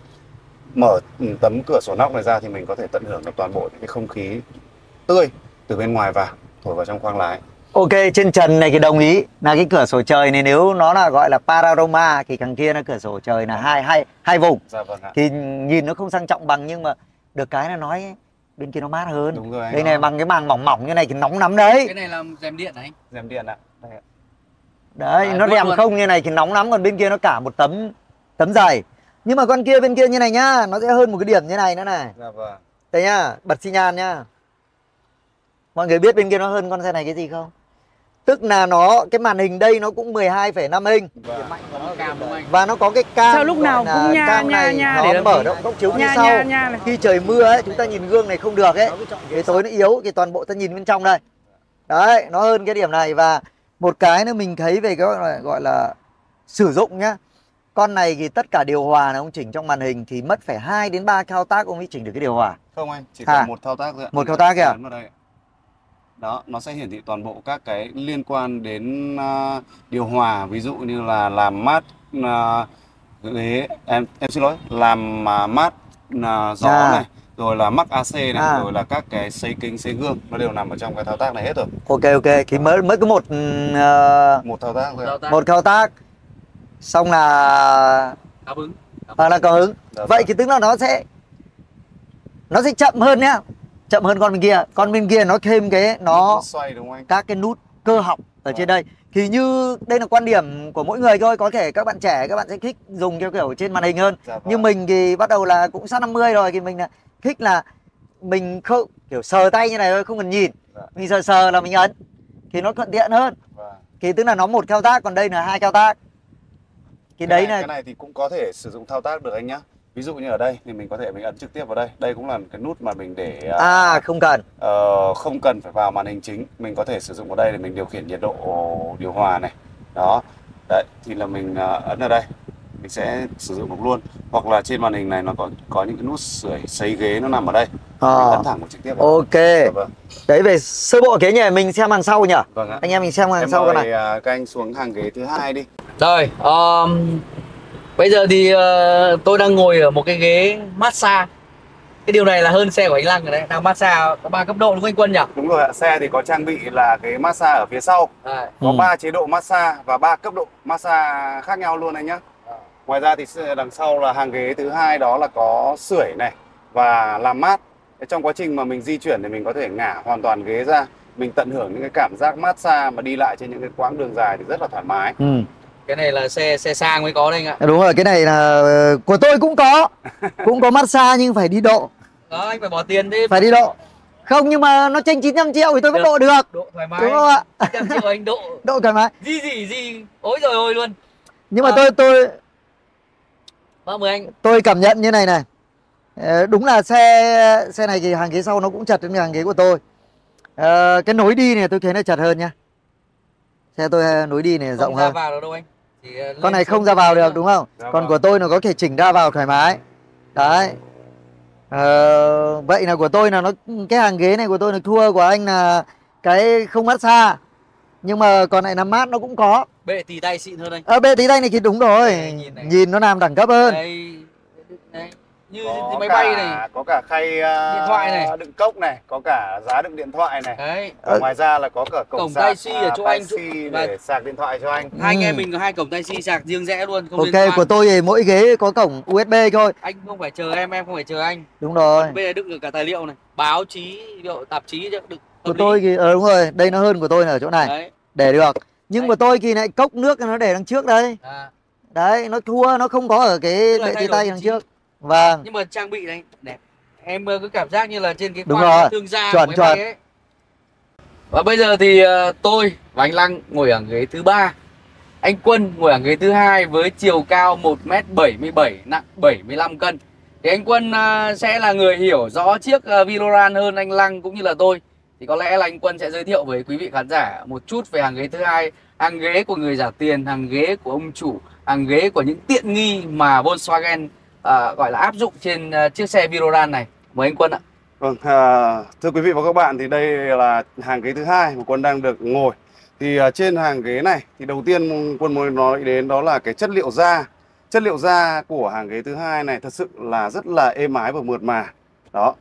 mở tấm cửa sổ nóc này ra thì mình có thể tận hưởng được toàn bộ những cái không khí tươi từ bên ngoài vào, thổi vào trong khoang lái. Ok, trên trần này thì đồng ý là cái cửa sổ trời này nếu nó là gọi là panorama thì thằng kia là cửa sổ trời là hai vùng. Dạ vâng ạ. Thì nhìn nó không sang trọng bằng, nhưng mà được cái là nói bên kia nó mát hơn. Đúng rồi anh. Đây này bằng cái màng mỏng mỏng như này thì nóng lắm đấy. Cái này là rèm điện này. Rèm điện ạ. Đấy, nó rèm không như này thì nóng lắm, còn bên kia nó cả một tấm dày. Nhưng mà con kia bên kia như này nhá, nó sẽ hơn một cái điểm như này nữa này. Dạ vâng. Đây nhá, bật xi nhan nhá. Mọi người biết bên kia nó hơn con xe này cái gì không? Tức là nó cái màn hình đây nó cũng 12,5 inch. Và nó có cái cam. Sao lúc nào cũng nha nó để mở động góc chiếu phía sau. Khi trời mưa ấy, chúng ta nhìn gương này không được ấy. Cái tối nó yếu, thì toàn bộ ta nhìn bên trong đây. Đấy, nó hơn cái điểm này. Và một cái nữa mình thấy về cái gọi là sử dụng nhá. Con này thì tất cả điều hòa này ông chỉnh trong màn hình thì mất phải 2 đến 3 thao tác ông mới chỉnh được cái điều hòa. Không anh, chỉ cần một thao tác thôi ạ. Một thao tác kìa. Đó, nó sẽ hiển thị toàn bộ các cái liên quan đến điều hòa, ví dụ như là làm mát ghế, em xin lỗi, làm mát gió này, rồi là mắc AC này, rồi là các cái sấy kính, sấy gương, nó đều nằm ở trong cái thao tác này hết rồi. Ok, thì mới có một thao tác thôi. Một thao tác. Xong là cảm ứng. Là cảm ứng. Vậy thì tức là nó sẽ chậm hơn nhá. Chậm hơn con bên kia. Con bên kia nó thêm cái nó xoay đúng không anh? Các cái nút cơ học ở trên đây. Thì như đây là quan điểm của mỗi người thôi, có thể các bạn trẻ các bạn sẽ thích dùng theo kiểu trên màn hình hơn. Như mình thì bắt đầu là cũng sát 50 rồi thì mình là thích là mình không kiểu sờ tay như này thôi, không cần nhìn. Mình sờ là mình ấn thì nó thuận tiện hơn. Thì tức là nó một thao tác, còn đây là 2 thao tác. Cái này thì cũng có thể sử dụng thao tác được anh nhá. Ví dụ như ở đây thì mình có thể mình ấn trực tiếp vào đây. Đây cũng là cái nút mà mình để không cần. Không cần phải vào màn hình chính. Mình có thể sử dụng ở đây để mình điều khiển nhiệt độ điều hòa này. Đó. Đấy thì là mình ấn ở đây. Mình sẽ sử dụng được luôn. Hoặc là trên màn hình này nó có những cái nút sấy ghế nó nằm ở đây. Mình ấn thẳng một trực tiếp vào. Ok. Đấy về sơ bộ cái nhỉ, mình xem hàng sau nhỉ? Vâng ạ. Anh em mình xem hàng sau con này. Các anh xuống hàng ghế thứ 2 đi. Rồi, bây giờ thì tôi đang ngồi ở một cái ghế massage. Cái điều này là hơn xe của anh Lăng rồi đấy, đang massage có 3 cấp độ đúng không anh Quân nhỉ? Đúng rồi ạ, xe thì có trang bị là cái massage ở phía sau. Có 3 chế độ massage và 3 cấp độ massage khác nhau luôn anh nhá. Ngoài ra thì đằng sau là hàng ghế thứ 2, đó là có sưởi này và làm mát. Trong quá trình mà mình di chuyển thì mình có thể ngả hoàn toàn ghế ra, mình tận hưởng những cái cảm giác massage mà đi lại trên những cái quãng đường dài thì rất là thoải mái. Cái này là xe sang mới có đây anh ạ. Đúng rồi, cái này là của tôi cũng có. Cũng có massage nhưng phải đi độ. Đó, anh phải bỏ tiền đi. Phải đi độ. Không, nhưng mà nó tranh 900 triệu thì tôi vẫn độ được. Độ thoải mái. Đúng không ạ? 900 triệu anh độ. Độ thoải mái. Gì. Ôi rồi ôi luôn. Nhưng mà mời anh. Tôi cảm nhận như này này. Đúng là xe này thì hàng ghế sau nó cũng chật hơn hàng ghế của tôi. Cái nối đi này tôi thấy nó chật hơn nha. Xe tôi nối đi này rộng hơn. Không ra vào được đâu anh. Con này không ra vào được đúng không? Còn của tôi nó có thể chỉnh ra vào thoải mái. Đấy. Vậy là của tôi là cái hàng ghế này của tôi là thua của anh là cái không massage. Nhưng mà còn lại là mát nó cũng có. Bệ tì tay xịn hơn anh. Bệ tí tay này thì đúng rồi. Đây, Nhìn nó làm đẳng cấp hơn. Đây, đây. Như Có máy cả, bay này. có cả khay Điện thoại này. đựng cốc này, có cả giá đựng điện thoại này. Đấy. Ngoài ra là có cả cổng sạc Type-C ở chỗ anh Type-C và để sạc điện thoại cho anh. Hai anh em mình có 2 cổng Type-C sạc riêng rẽ luôn, không liên Ok, quan. của tôi thì mỗi ghế có cổng USB thôi. Anh không phải chờ em không phải chờ anh. Đúng rồi. Bây giờ đựng được cả tài liệu này, báo chí, tạp chí đựng. Của tôi thì đúng rồi, đây nó hơn của tôi là ở chỗ này. Đấy. Để được. Nhưng Đấy. của tôi thì lại cốc nước nó để đằng trước đây. Đấy, nó thua, nó không có ở cái bệ tí tay đằng trước. Vâng. Nhưng mà trang bị này đẹp. Em cứ cảm giác như là trên cái đúng khoang rồi. thương gia Chuẩn của máy bay ấy. Và bây giờ thì tôi và anh Lăng ngồi ở ghế thứ 3. Anh Quân ngồi ở ghế thứ 2 với chiều cao 1m77, nặng 75 cân. Thì anh Quân sẽ là người hiểu rõ chiếc Viloran hơn anh Lăng cũng như là tôi. Thì có lẽ là anh Quân sẽ giới thiệu với quý vị khán giả một chút về hàng ghế thứ 2, hàng ghế của người trả tiền, hàng ghế của ông chủ, hàng ghế của những tiện nghi mà Volkswagen gọi là áp dụng trên chiếc xe Viloran này. Mời anh Quân ạ. Vâng, thưa quý vị và các bạn, thì đây là hàng ghế thứ 2 mà Quân đang được ngồi. Thì trên hàng ghế này thì đầu tiên Quân muốn nói đến đó là cái chất liệu da. Chất liệu da của hàng ghế thứ 2 này thật sự là rất là êm ái và mượt mà. Đó,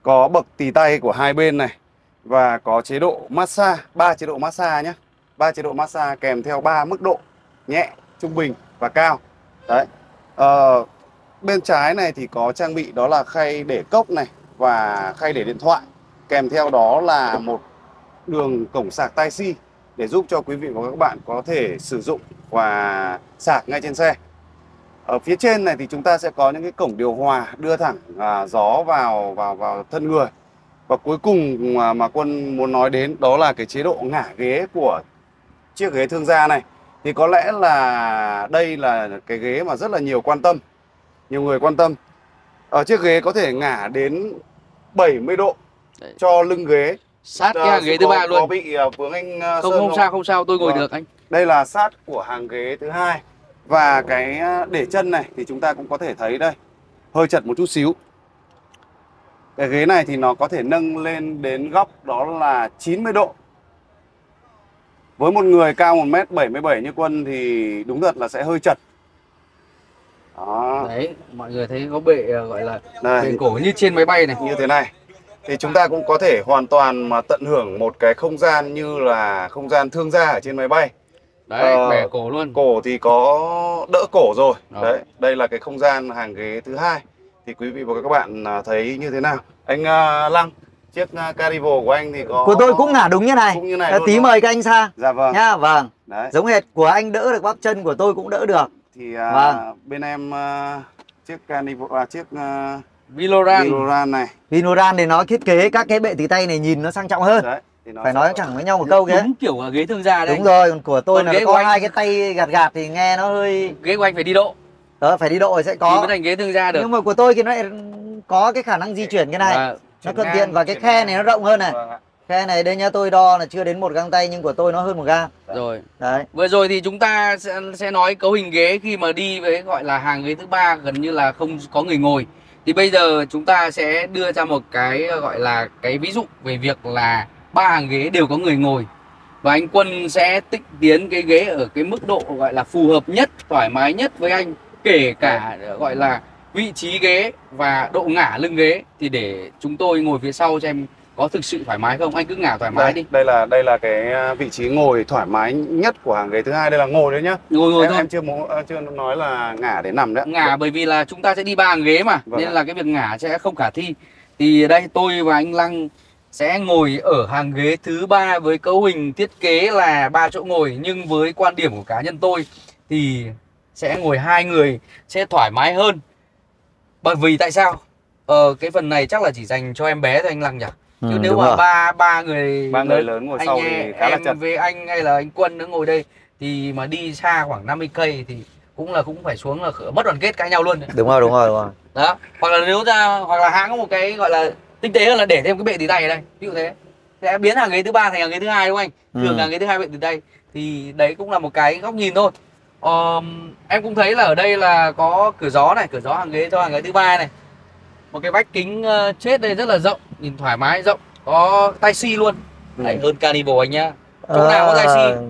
có bậc tì tay của hai bên này và có chế độ massage, 3 chế độ massage nhé. 3 chế độ massage kèm theo 3 mức độ: nhẹ, trung bình và cao. Đấy. Bên trái này thì có trang bị đó là khay để cốc này và khay để điện thoại. Kèm theo đó là một đường cổng sạc Type-C để giúp cho quý vị và các bạn có thể sử dụng và sạc ngay trên xe. Ở phía trên này thì chúng ta sẽ có những cái cổng điều hòa đưa thẳng gió vào thân người. Và cuối cùng mà Quân muốn nói đến đó là cái chế độ ngả ghế của chiếc ghế thương gia này. Thì có lẽ là đây là cái ghế mà rất là nhiều người quan tâm. Ở chiếc ghế có thể ngả đến 70 độ. Đấy. Cho lưng ghế. Sát cái hàng ghế thứ 3 luôn. Có bị vướng anh không sao, tôi ngồi được anh. Đây là sát của hàng ghế thứ 2. Và cái để chân này thì chúng ta cũng có thể thấy đây, hơi chật một chút xíu. Cái ghế này thì nó có thể nâng lên đến góc đó là 90 độ. Với một người cao 1m77 như Quân thì đúng thật là sẽ hơi chật. Đó. Đấy, mọi người thấy có bệ gọi là đây, bệ cổ như trên máy bay này. Như thế này. Thì chúng ta cũng có thể hoàn toàn mà tận hưởng một cái không gian như là không gian thương gia ở trên máy bay. Đấy, bẻ cổ luôn. Cổ thì có đỡ cổ rồi. Đấy, đây là cái không gian hàng ghế thứ 2. Thì quý vị và các bạn thấy như thế nào? Anh Lăng, chiếc Carnival của anh thì có... Của tôi cũng ngả đúng như này. Cũng như này luôn. Tí mời các anh sang. Dạ vâng. Nhá, vâng. Đấy. Giống hệt của anh đỡ được bắp chân, của tôi cũng đỡ được. Thì vâng. Bên em chiếc Carnival, chiếc Viloran này. Viloran thì nó thiết kế các cái bệ tì tay này nhìn nó sang trọng hơn. Đấy. Phải nói chẳng với nhau một câu kia. Đúng kiểu ghế thương gia đấy. Đúng rồi, còn của tôi là có anh... hai cái tay gạt thì nghe nó hơi... Ghế của anh phải đi độ. Đó, phải đi độ rồi sẽ có. Thì mới thành ghế thương gia được. Nhưng mà của tôi thì nó lại có cái khả năng di chuyển cái này. Nó thuận tiện và cái khe này nó rộng hơn này. Khe này đây nhá, tôi đo là chưa đến 1 gang tay nhưng của tôi nó hơn 1 gang. Rồi. Đấy. Vừa rồi thì chúng ta sẽ nói cấu hình ghế khi mà đi với gọi là hàng ghế thứ 3 gần như là không có người ngồi. Thì bây giờ chúng ta sẽ đưa ra một cái gọi là cái ví dụ về việc là 3 hàng ghế đều có người ngồi. Và anh Quân sẽ tích tiến cái ghế ở cái mức độ gọi là phù hợp nhất, thoải mái nhất với anh. Kể cả gọi là vị trí ghế và độ ngả lưng ghế. Thì để chúng tôi ngồi phía sau xem có thực sự thoải mái không. Anh cứ ngả thoải mái đi. Đây là cái vị trí ngồi thoải mái nhất của hàng ghế thứ 2. Đây là ngồi đấy nhá. Ngồi thôi. Em chưa nói là ngả để nằm đấy. Ngả bởi vì là chúng ta sẽ đi 3 hàng ghế mà. Vâng. Nên là cái việc ngả sẽ không khả thi. Thì đây tôi và anh Lăng sẽ ngồi ở hàng ghế thứ 3 với cấu hình thiết kế là 3 chỗ ngồi. Nhưng với quan điểm của cá nhân tôi thì sẽ ngồi 2 người sẽ thoải mái hơn. Bởi vì tại sao? Cái phần này chắc là chỉ dành cho em bé thôi anh Lăng nhỉ? Chứ nếu mà ba người lớn ngồi sau thì khá là chật. Với anh hay là anh Quân nữa ngồi đây thì mà đi xa khoảng 50 cây thì cũng phải xuống là mất đoàn kết cãi nhau luôn. Đúng rồi. Đó, hoặc là nếu ra hoặc là hãng có một cái gọi là tinh tế hơn là để thêm cái bệ tì tay ở đây, ví dụ thế. Sẽ biến hàng ghế thứ 3 thành hàng ghế thứ 2 đúng không anh? Thường hàng ghế thứ 2 bệ tì tay. Thì đấy cũng là một cái góc nhìn thôi. Em cũng thấy là ở đây là có cửa gió này, cửa gió hàng ghế cho hàng ghế thứ 3 này. Một cái vách kính chết đây rất là rộng, nhìn thoải mái rộng, có Type-C luôn. Đấy, hơn Carnival anh nhá. Chỗ nào có Type-C?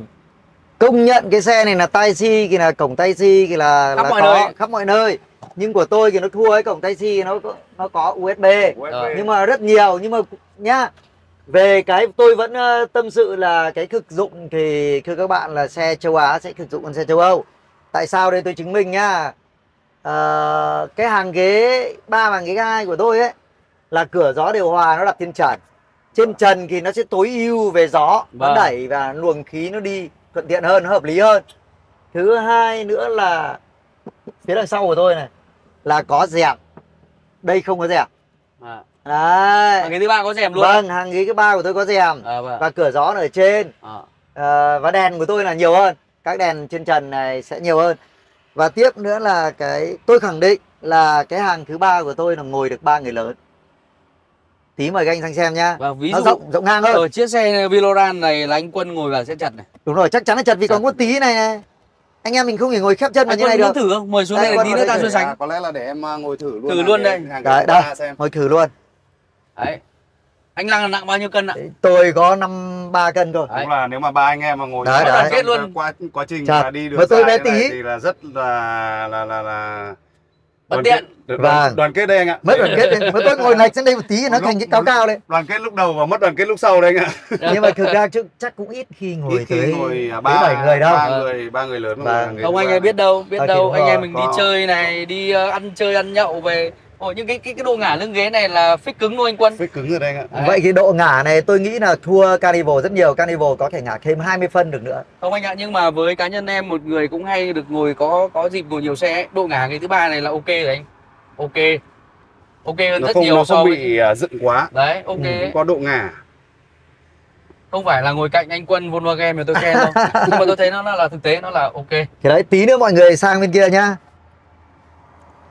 Công nhận cái xe này là Type C, thì là cổng Type C, thì là Khắp mọi có nơi. khắp mọi nơi. Nhưng của tôi thì nó thua cái cổng Type C, nó có USB. Nhưng mà rất nhiều, nhưng mà nhá, về cái tôi vẫn tâm sự là cái thực dụng thì thưa các bạn là xe châu Á sẽ thực dụng hơn xe châu Âu. Tại sao đây tôi chứng minh nhá. Cái hàng ghế 3 và hàng ghế 2 của tôi ấy là cửa gió điều hòa nó đặt trên trần. Trên trần thì nó sẽ tối ưu về gió, nó đẩy và luồng khí nó đi thuận tiện hơn, nó hợp lý hơn. Thứ hai nữa là phía đằng sau của tôi này là có rèm. Đây không có rèm. Đấy. Hàng ghế thứ ba có rèm luôn. Vâng, hàng ghế thứ ba của tôi có rèm. Và cửa gió ở trên. Và đèn của tôi là nhiều hơn. Các đèn trên trần này sẽ nhiều hơn. Và tiếp nữa là tôi khẳng định là cái hàng thứ ba của tôi là ngồi được 3 người lớn. Tí mời các anh sang xem nhá. Ví nó dụ rộng ngang hơn. ở chiếc xe Viloran này là anh Quân ngồi vào sẽ chật này. Đúng rồi, chắc chắn là chật vì còn có tí này. Anh em mình không thể ngồi khép chân vào như này được. Anh Quân muốn thử không? Mời xuống đây tí nữa ta so sánh. Có lẽ là để em ngồi thử luôn. Thử luôn đây. Đấy, đây, ngồi thử luôn. Đấy. Anh Lăng là nặng bao nhiêu cân ạ? Tôi có 53 cân thôi. Đúng là nếu mà ba anh em mà ngồi kết luôn quá trình mà đi đường tôi bé dài tí thì là rất là bất tiện. Đoàn kết đây anh ạ. Mất đoàn kết đây. Mà tôi ngồi lệch sang đây một tí nó thành cái cao cao đấy. Đoàn kết lúc đầu và mất đoàn kết lúc sau đây anh ạ. Nhưng mà thực ra chắc cũng ít khi ngồi tới 7 người đâu. Ba người lớn. Không anh em biết đâu, anh em mình đi chơi này, đi ăn chơi ăn nhậu về. Ồ, nhưng cái độ ngả lưng ghế này là phích cứng luôn anh Quân. Phích cứng rồi đây anh ạ. Vậy thì độ ngả này tôi nghĩ là thua Carnival rất nhiều. Carnival có thể ngả thêm 20 phân được nữa. Không anh ạ, nhưng mà với cá nhân em một người cũng hay được ngồi có dịp ngồi nhiều xe ấy, độ ngả cái thứ ba này là ok rồi anh. Ok hơn rất nhiều. Nó không bị dựng quá. Đấy, ok. Có độ ngả. Không phải là ngồi cạnh anh Quân Volkswagen mà tôi khen đâu. Nhưng mà tôi thấy nó là thực tế, nó là ok. Thì đấy, tí nữa mọi người sang bên kia nhá.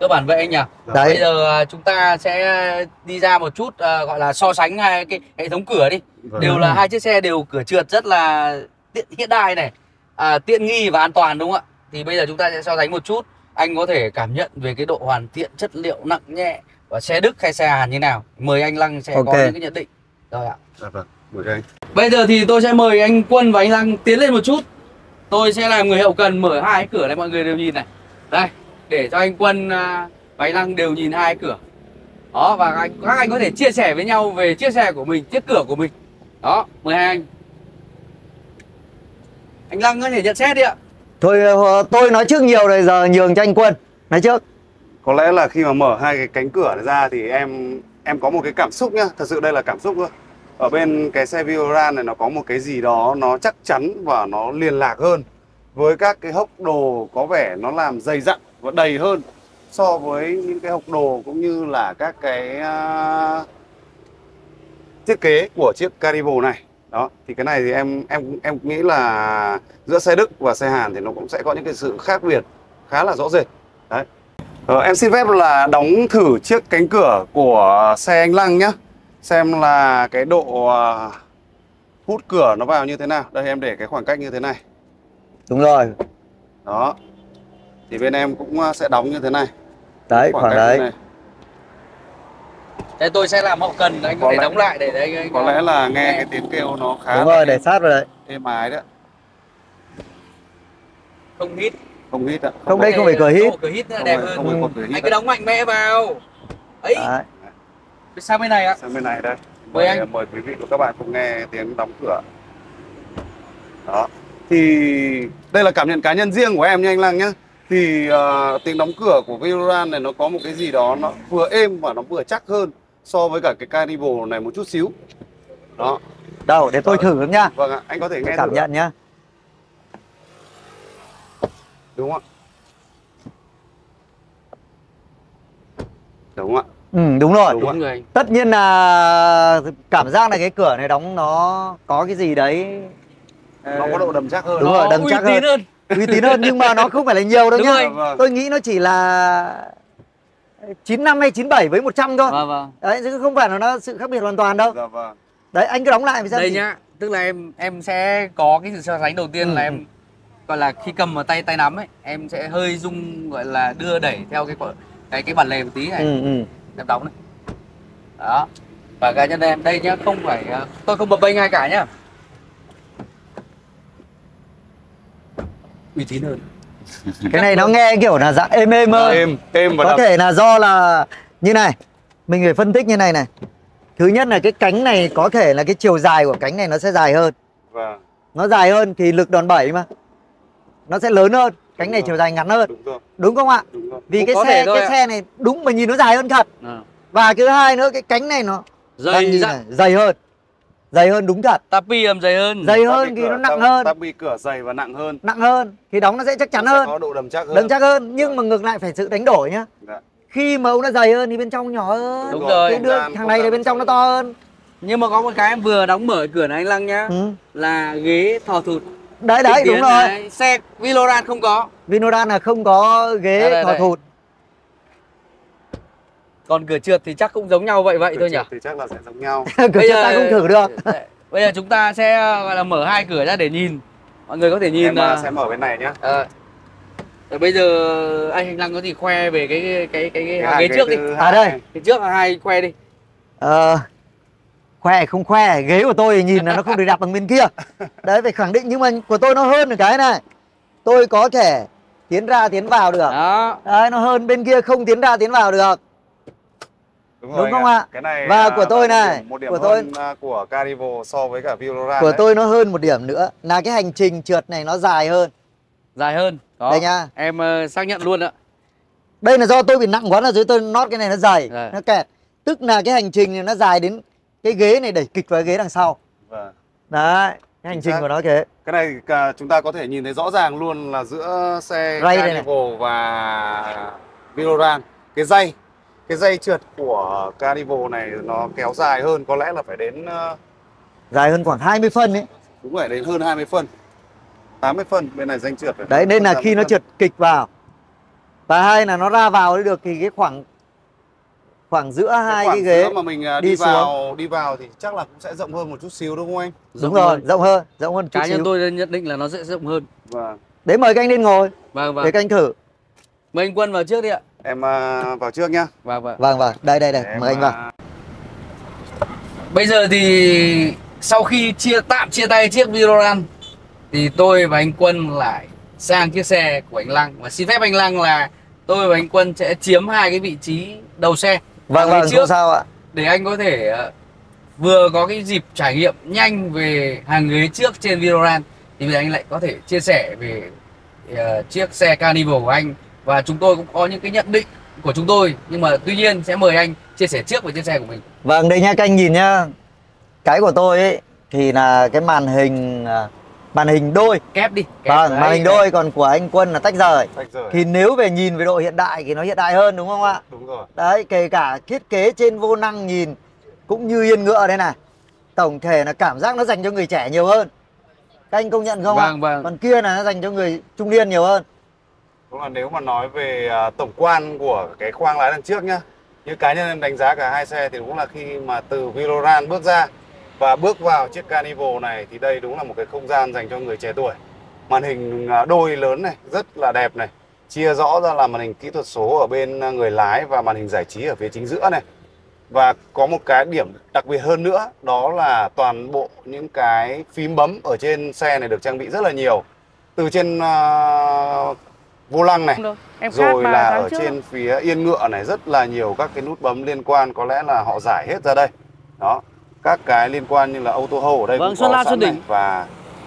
Cơ bản vậy anh nhỉ. Đấy. Bây giờ chúng ta sẽ đi ra một chút gọi là so sánh hai cái hệ thống cửa đi. Đều là hai chiếc xe đều cửa trượt rất là hiện đại này, tiện nghi và an toàn đúng không ạ? Thì bây giờ chúng ta sẽ so sánh một chút. Anh có thể cảm nhận về cái độ hoàn thiện, chất liệu nặng nhẹ và xe Đức hay xe Hàn như nào. Mời anh Lăng sẽ có những cái nhận định. Rồi ạ. Vâng, mời anh. Bây giờ thì tôi sẽ mời anh Quân và anh Lăng tiến lên một chút. Tôi sẽ làm người hậu cần mở hai cái cửa này, mọi người đều nhìn này. Đây, để cho anh Quân và anh Lăng đều nhìn hai cái cửa. Đó, và các anh có thể chia sẻ với nhau về chiếc xe của mình, chiếc cửa của mình. Đó, mời hai anh. Anh Lăng có thể nhận xét đi ạ. Thôi tôi nói trước nhiều rồi, giờ nhường cho anh Quân nói trước. Có lẽ là khi mà mở hai cái cánh cửa này ra thì em có một cái cảm xúc nhá. Thật sự đây là cảm xúc thôi. Ở bên cái xe Viloran này nó có một cái gì đó nó chắc chắn và nó liền lạc hơn. Với các cái hốc đồ có vẻ nó làm dày dặn và đầy hơn so với những cái hộc đồ cũng như là các cái thiết kế của chiếc Carnival này. Đó, thì cái này thì em nghĩ là giữa xe Đức và xe Hàn thì nó cũng sẽ có những cái sự khác biệt khá là rõ rệt. Đấy. Em xin phép là đóng thử chiếc cánh cửa của xe anh Lăng nhé. Xem là cái độ hút cửa nó vào như thế nào. Đây em để cái khoảng cách như thế này. Đúng rồi. Đó. Thì bên em cũng sẽ đóng như thế này. Đấy, khoảng đấy. Này. Thế tôi sẽ làm hậu cần, anh có thể đóng lại để anh có lẽ là nghe cái tiếng kêu nó khá. Đúng rồi, để sát vào đấy. Êm ái đấy. Không hít. Không hít ạ. Không, đây không phải cửa hít. Cửa hít đẹp hơn. Không cửa hít. Anh cứ đóng mạnh mẽ vào. Ấy. Đấy. Sang bên này ạ. Sang bên này đây. Mời anh. Mời quý vị và các bạn cùng nghe tiếng đóng cửa. Đó. Thì đây là cảm nhận cá nhân riêng của em nha anh Lăng nhá. Thì tiếng đóng cửa của Viloran này nó có một cái gì đó nó vừa êm và nó vừa chắc hơn so với cả cái Carnival này một chút xíu. Đó. Đâu, để tôi thử nhá. Vâng ạ, anh có thể nghe cảm nhận nhá. Đúng không ạ? Đúng không ạ? Ừ, đúng rồi. Đúng rồi. Tất nhiên là cảm giác là cái cửa này đóng nó có cái gì đấy. Nó có độ đầm chắc hơn. Đúng rồi, đầm chắc hơn. Uy tín hơn, nhưng mà nó không phải là nhiều đâu nhá. Vâng. Tôi nghĩ nó chỉ là 95 hay 97 với 100 thôi. Vâng. Đấy, chứ không phải là nó sự khác biệt hoàn toàn đâu. Dạ vâng. Đấy, anh cứ đóng lại vì sao? Đây nhá, tức là em sẽ có cái sự so sánh đầu tiên là em gọi là khi cầm vào tay nắm ấy, em sẽ hơi rung, gọi là đưa đẩy theo cái bản lề một tí này. Em đóng này. Đó. Và cá nhân em đây nhá, không phải tôi không bập bênh ai cả nhá. uy tín hơn. Cái này nó nghe kiểu là dạng êm êm hơn. Êm và Có đậm. thể là do là như này, mình phải phân tích như này này. Thứ nhất là cái cánh này có thể là cái chiều dài của cánh này nó sẽ dài hơn. Vâng. Nó dài hơn thì lực đòn bẩy mà nó sẽ lớn hơn. Cánh Đúng này rồi. chiều dài ngắn hơn. Đúng rồi. Đúng không ạ? Đúng rồi. Vì Cũng cái có thể thôi ạ. xe này đúng mà nhìn nó dài hơn thật. Và cái thứ hai nữa, cái cánh này nó đang Dày nhìn dặn. này, dày hơn. Dày hơn đúng thật. Tapi làm dày hơn. Dày hơn thì nó nặng hơn. Tapi cửa dày và nặng hơn. Nặng hơn thì đóng nó sẽ chắc chắn Nó sẽ hơn. có độ đầm chắc hơn. Đầm chắc hơn, nhưng mà ngược lại phải sự đánh đổi nhá. Dạ. Khi mà ông nó dày hơn thì bên trong nhỏ hơn. Đúng rồi. Cái thằng này là bên trong nó to hơn. Nhưng mà có một cái em vừa đóng mở cửa này anh Lăng nhá. Ừ. Là ghế thò thụt. Đấy Kinh đúng tiến rồi. đấy. Xe Viloran không có. Vinodan là không có ghế Đây, thò đây. thụt. Còn cửa trượt thì chắc cũng giống nhau vậy thôi nhỉ. Thì chắc là sẽ giống nhau. Cửa trượt ta không thử được. Bây giờ chúng ta sẽ gọi là mở hai cửa ra để nhìn. Mọi người có thể nhìn. Em sẽ mở bên này nhá. Rồi bây giờ anh Lăng có gì khoe về cái ghế trước đi. À đây. Cái trước là hai khoe đi. Khoe không khoe, ghế của tôi thì nhìn là nó không được đặt bằng bên kia. Đấy phải khẳng định, nhưng mà của tôi nó hơn cái này. Tôi có thể tiến ra tiến vào được. Đó. Đấy, nó hơn bên kia không tiến ra tiến vào được. Đúng không ạ? Cái này và của tôi này, một điểm của tôi hơn của Carnival so với cả Viloran. Của tôi nó hơn một điểm nữa là cái hành trình trượt này nó dài hơn. Dài hơn. Đó. Đây nha. Em xác nhận luôn ạ. Đây là do tôi bị nặng quá là dưới tôi nót cái này nó dày, Đây. nó kẹt. Tức là cái hành trình này nó dài đến cái ghế này đẩy kịch vào ghế đằng sau. Vâng. Đấy, cái hành trình của nó thế. Cái này chúng ta có thể nhìn thấy rõ ràng luôn là giữa xe Ray đây Carnival và Viloran. Cái dây trượt của Carnival này nó kéo dài hơn, có lẽ là phải đến Dài hơn khoảng 20 phân ấy. đúng rồi, đến hơn 20 phân. 80 phân, bên này danh trượt phải. Đấy, nên là khi nó phân. trượt kịch vào. Và hai là nó ra vào được thì cái khoảng giữa hai cái ghế giữa mà mình đi vào thì chắc là cũng sẽ rộng hơn một chút xíu đúng không anh? đúng rồi, rộng hơn một chút Cá nhân xíu. tôi nhận định là nó sẽ rộng hơn. Vâng. Đấy, mời các anh lên ngồi Vâng để vâng. các anh thử. Mời anh Quân vào trước đi ạ. Em vào trước nhá. Vâng vâng. Vâng, đây, Em, mời anh vào. Bây giờ thì sau khi chia tay chiếc Viloran thì tôi và anh Quân lại sang chiếc xe của anh Lăng. Và xin phép anh Lăng là tôi và anh Quân sẽ chiếm hai cái vị trí đầu xe. Vâng, Hàng ghế không trước sao ạ. để anh có thể vừa có cái dịp trải nghiệm nhanh về hàng ghế trước trên Viloran thì bây giờ anh lại có thể chia sẻ về chiếc xe Carnival của anh, và chúng tôi cũng có những cái nhận định của chúng tôi, nhưng mà tuy nhiên sẽ mời anh chia sẻ trước về chiếc xe của mình. Vâng, đây nha các anh nhìn nhá. Cái của tôi ấy thì là cái màn hình đôi. Kép đi. Vâng, đấy, màn hình đôi, còn của anh Quân là tách rời. Tách rời. Thì nếu về nhìn về độ hiện đại thì nó hiện đại hơn đúng không ạ? Đúng rồi. Đấy, kể cả thiết kế trên vô năng nhìn cũng như yên ngựa đây này. Tổng thể là cảm giác nó dành cho người trẻ nhiều hơn. Các anh công nhận không ạ? Vâng, vâng. Còn kia là nó dành cho người trung niên nhiều hơn. Đúng là nếu mà nói về tổng quan của cái khoang lái đằng trước nhá, như cá nhân em đánh giá cả hai xe thì đúng là khi mà từ Viloran bước ra và bước vào chiếc Carnival này thì đây đúng là một cái không gian dành cho người trẻ tuổi. Màn hình đôi lớn này, rất là đẹp này, chia rõ ra là màn hình kỹ thuật số ở bên người lái và màn hình giải trí ở phía chính giữa này. Và có một cái điểm đặc biệt hơn nữa, đó là toàn bộ những cái phím bấm ở trên xe này được trang bị rất là nhiều. Từ trên vô lăng này, rồi là ở trên phía yên ngựa này rất là nhiều các cái nút bấm liên quan, có lẽ là họ giải hết ra đây. Đó, các cái liên quan như là auto hold ở đây Vâng, cũng Xuân có Lan, sẵn Xuân này. Đỉnh. Và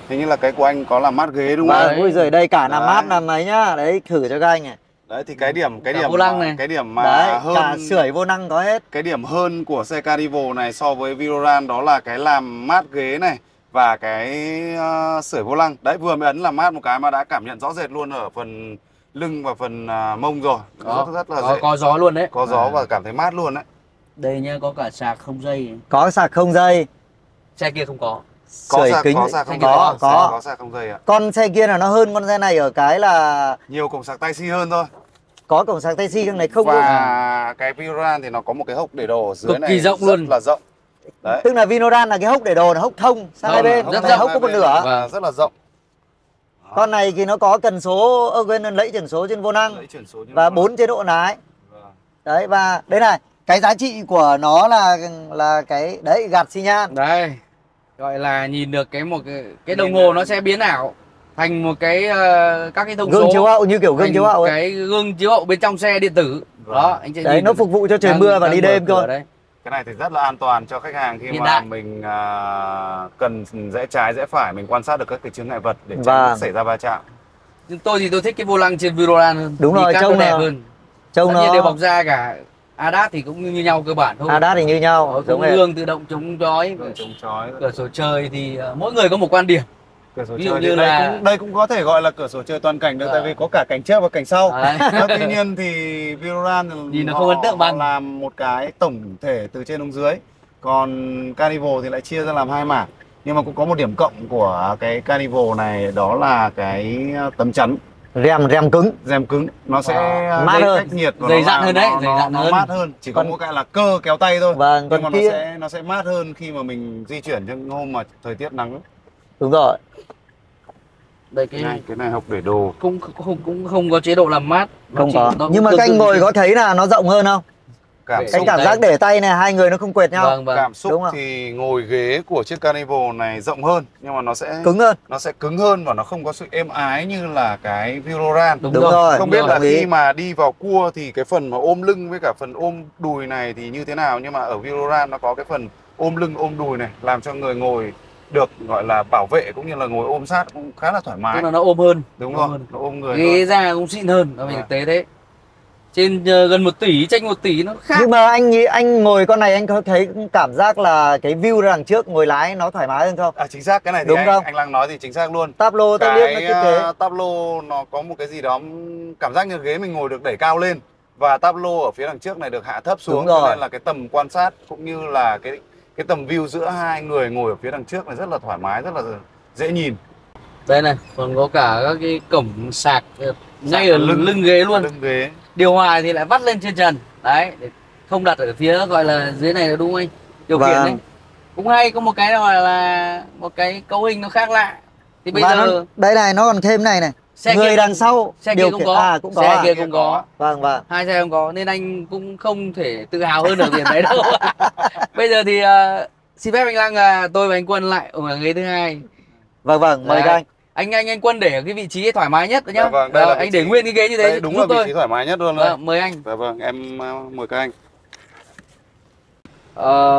hình như là cái của anh có làm mát ghế đúng không? Vâng, ui giời, đây cả làm Đấy. mát làm ấy nhá. Đấy, thử cho các anh này. Đấy thì cái điểm vô lăng này. cái điểm mà Đấy, hơn cả sưởi vô năng có hết. cái điểm hơn của xe Carnival này so với Viloran đó là cái làm mát ghế này và cái sưởi vô lăng. Đấy, vừa mới ấn làm mát một cái mà đã cảm nhận rõ rệt luôn ở phần lưng và phần mông rồi. Rất là dễ. Có gió luôn đấy. Có gió và cảm thấy mát luôn đấy. Đây nhá, có cả sạc không dây. Có sạc không dây. Xe kia không có. Sưởi kính. Có sạc không Có, dây. có. Có sạc không dây ạ. Con xe kia là nó hơn con xe này ở cái là Nhiều cổng sạc Type-C hơn thôi. có cổng sạc Type-C, trong này không. Và cái Viloran thì nó có một cái hốc để đồ ở dưới Cực này kỳ rộng rất luôn. là rộng. Đấy. Tức là Vinodan là cái hốc để đồ, nó hốc thông sang hai bên, Rất con này rộng hốc có một nửa. và rất là rộng. Con này thì nó có cần số, quên lẫy chuyển số trên vô năng Lấy chuyển số như và vậy. 4 chế độ lái. Vâng. Đấy, và đây này, cái giá trị của nó là cái đấy, gạt xi nhan. Đây. Gọi là nhìn được cái đồng hồ nó sẽ biến ảo. thành một cái các cái thông Gương số, chiếu hậu như kiểu gương thành chiếu hậu ấy. cái gương chiếu hậu bên trong xe điện tử. Đó, anh sẽ Đấy, nhìn nó phục vụ cho trời mưa và đi đêm cơ. đấy. Cái này thì rất là an toàn cho khách hàng khi Hiện mà đại. mình cần rẽ trái rẽ phải, mình quan sát được các cái chướng ngại vật để tránh Vâng. xảy ra va chạm. Nhưng tôi thì tôi thích cái vô lăng trên Viroran hơn. Đúng Vì rồi, các trông nó đẹp là- hơn. Trông Tất nhiên đều nó bọc da cả. ADAS thì cũng như nhau cơ bản thôi. ADAS thì như nhau, Có giống hệt. gương tự động chống chói. Chống chói. Cửa sổ trời thì mỗi người có một quan điểm. Cửa sổ Ví dụ trời như thì là- đây cũng có thể gọi là cửa sổ trời toàn cảnh được, Vâng. tại vì có cả cảnh trước và cảnh sau. Đấy. Tuy nhiên thì Viroran Nhìn nó không ấn tượng bằng. làm một cái tổng thể từ trên xuống dưới. Còn Carnival thì lại chia ra làm hai mảng. Nhưng mà cũng có một điểm cộng của cái Carnival này, đó là cái tấm chắn Rem cứng. rèm cứng, nó sẽ Mát gây hơn. cách nhiệt và Dày nó dặn làm- hơn đấy, nó- dày dặn nó hơn. mát hơn. Chỉ có Còn- một cái là cơ kéo tay thôi. Vâng, Nhưng còn mà kia nó sẽ mát hơn khi mà mình di chuyển trong hôm mà thời tiết nắng. đúng rồi. Đây Cái này học để đồ. cũng không có chế độ làm mát. Nó Không chỉ- có. nó Nhưng mà tương các anh tự ngồi như- có thấy là nó rộng hơn không? Cảm Cái Cái xúc cảm đây. giác để tay này hai người nó không quệt nhau. Vâng, vâng. Cảm xúc Đúng không? thì ngồi ghế của chiếc Carnival này rộng hơn, nhưng mà nó sẽ cứng hơn và nó không có sự êm ái như là cái Viroran. Đúng Đúng rồi. rồi. Không biết là đồng ý. khi mà đi vào cua thì cái phần mà ôm lưng với cả phần ôm đùi này thì như thế nào, nhưng mà ở Viroran nó có cái phần ôm lưng ôm đùi này làm cho người ngồi được gọi là bảo vệ, cũng như là ngồi ôm sát cũng khá là thoải mái. Tức là nó ôm hơn. Đúng ôm rồi, hơn. nó ôm người Ghế hơn. da cũng xịn hơn, nó phải Vâng. thực tế thế. Trên gần 1 tỷ, tranh 1 tỷ nó khác. Nhưng mà anh ngồi con này anh có thấy cảm giác là cái view ra đằng trước ngồi lái nó thoải mái hơn không? Chính xác, cái này thì Đúng không? anh Lăng nói thì chính xác luôn. Tablo tôi biết nó thiết kế. Tablo nó có một cái gì đó cảm giác như ghế mình ngồi được đẩy cao lên, và tablo ở phía đằng trước này được hạ thấp xuống, Đúng rồi. cho nên là cái tầm quan sát cũng như là cái tầm view giữa hai người ngồi ở phía đằng trước này rất là thoải mái, rất là dễ nhìn. Đây này, còn có cả các cái cổng sạc ngay ở lưng ghế luôn. Lưng ghế. Điều hòa thì lại vắt lên trên trần. Đấy, để không đặt ở phía gọi là dưới này là đúng không anh? Điều khiển Vâng. đấy. Cũng hay, có một cái gọi là một cái cấu hình nó khác lạ. Thì bây Và giờ đây này nó còn thêm này. xe Người kia đằng sau xe kia điều cũng khiển- có. cũng có. Xe À? kia cũng có. Vâng vâng. Hai xe không có nên anh cũng không thể tự hào hơn ở điểm đấy đâu. Bây giờ thì xin phép anh Lăng, tôi và anh Quân lại ở ghế thứ hai. Vâng vâng, mời Đấy. các anh. Anh Quân để ở cái vị trí thoải mái nhất đấy nhá. Dạ vâng, đây là vị anh để trí- nguyên cái ghế như thế Đây đúng là giúp vị tôi. trí thoải mái nhất luôn đấy. Mời anh. Dạ vâng, em mời các anh.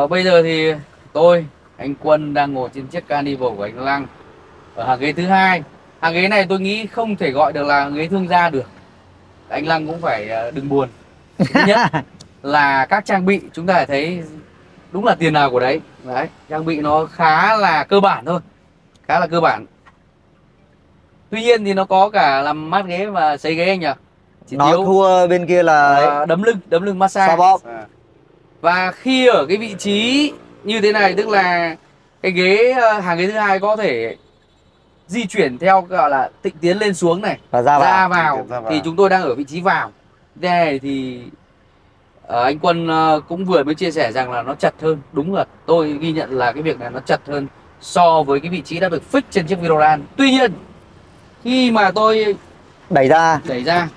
Bây giờ thì tôi, anh Quân đang ngồi trên chiếc Carnival của anh Lăng ở hàng ghế thứ hai. Hàng ghế này tôi nghĩ không thể gọi được là ghế thương gia được. Anh Lăng cũng phải đừng buồn. Thứ nhất là các trang bị chúng ta thấy đúng là tiền nào của đấy. Đấy, trang bị nó khá là cơ bản thôi. Khá là cơ bản. Tuy nhiên thì nó có cả làm mát ghế và sấy ghế anh nhỉ? Chỉ Nó thiếu thua bên kia là ấy, đấm lưng massage. xoa bóp. Và khi ở cái vị trí như thế này, tức là cái ghế hàng ghế thứ hai có thể di chuyển theo gọi là tịnh tiến lên xuống này, Và ra vào. Tịnh tiến ra vào. thì chúng tôi đang ở vị trí vào. Thế này thì anh Quân cũng vừa mới chia sẻ rằng là nó chật hơn. Đúng là tôi ghi nhận là cái việc này nó chật hơn so với cái vị trí đã được fix trên chiếc Viroran. Tuy nhiên khi mà tôi Đẩy ra đẩy ra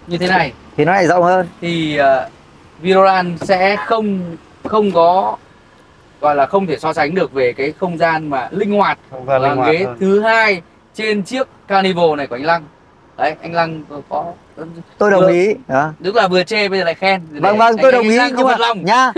như thế này thì nó lại rộng hơn. thì Viroran sẽ không có gọi là không thể so sánh được về cái không gian mà linh hoạt Không gian là linh hoạt ghế hơn. thứ hai trên chiếc Carnival này của anh Lăng. Đấy, anh Lăng có Tôi đồng Vừa- ý. Đó. tức là vừa chê bây giờ lại khen. Để Vâng vâng, anh- tôi anh đồng ý, Lăng nhưng không mà phật lòng. nhá.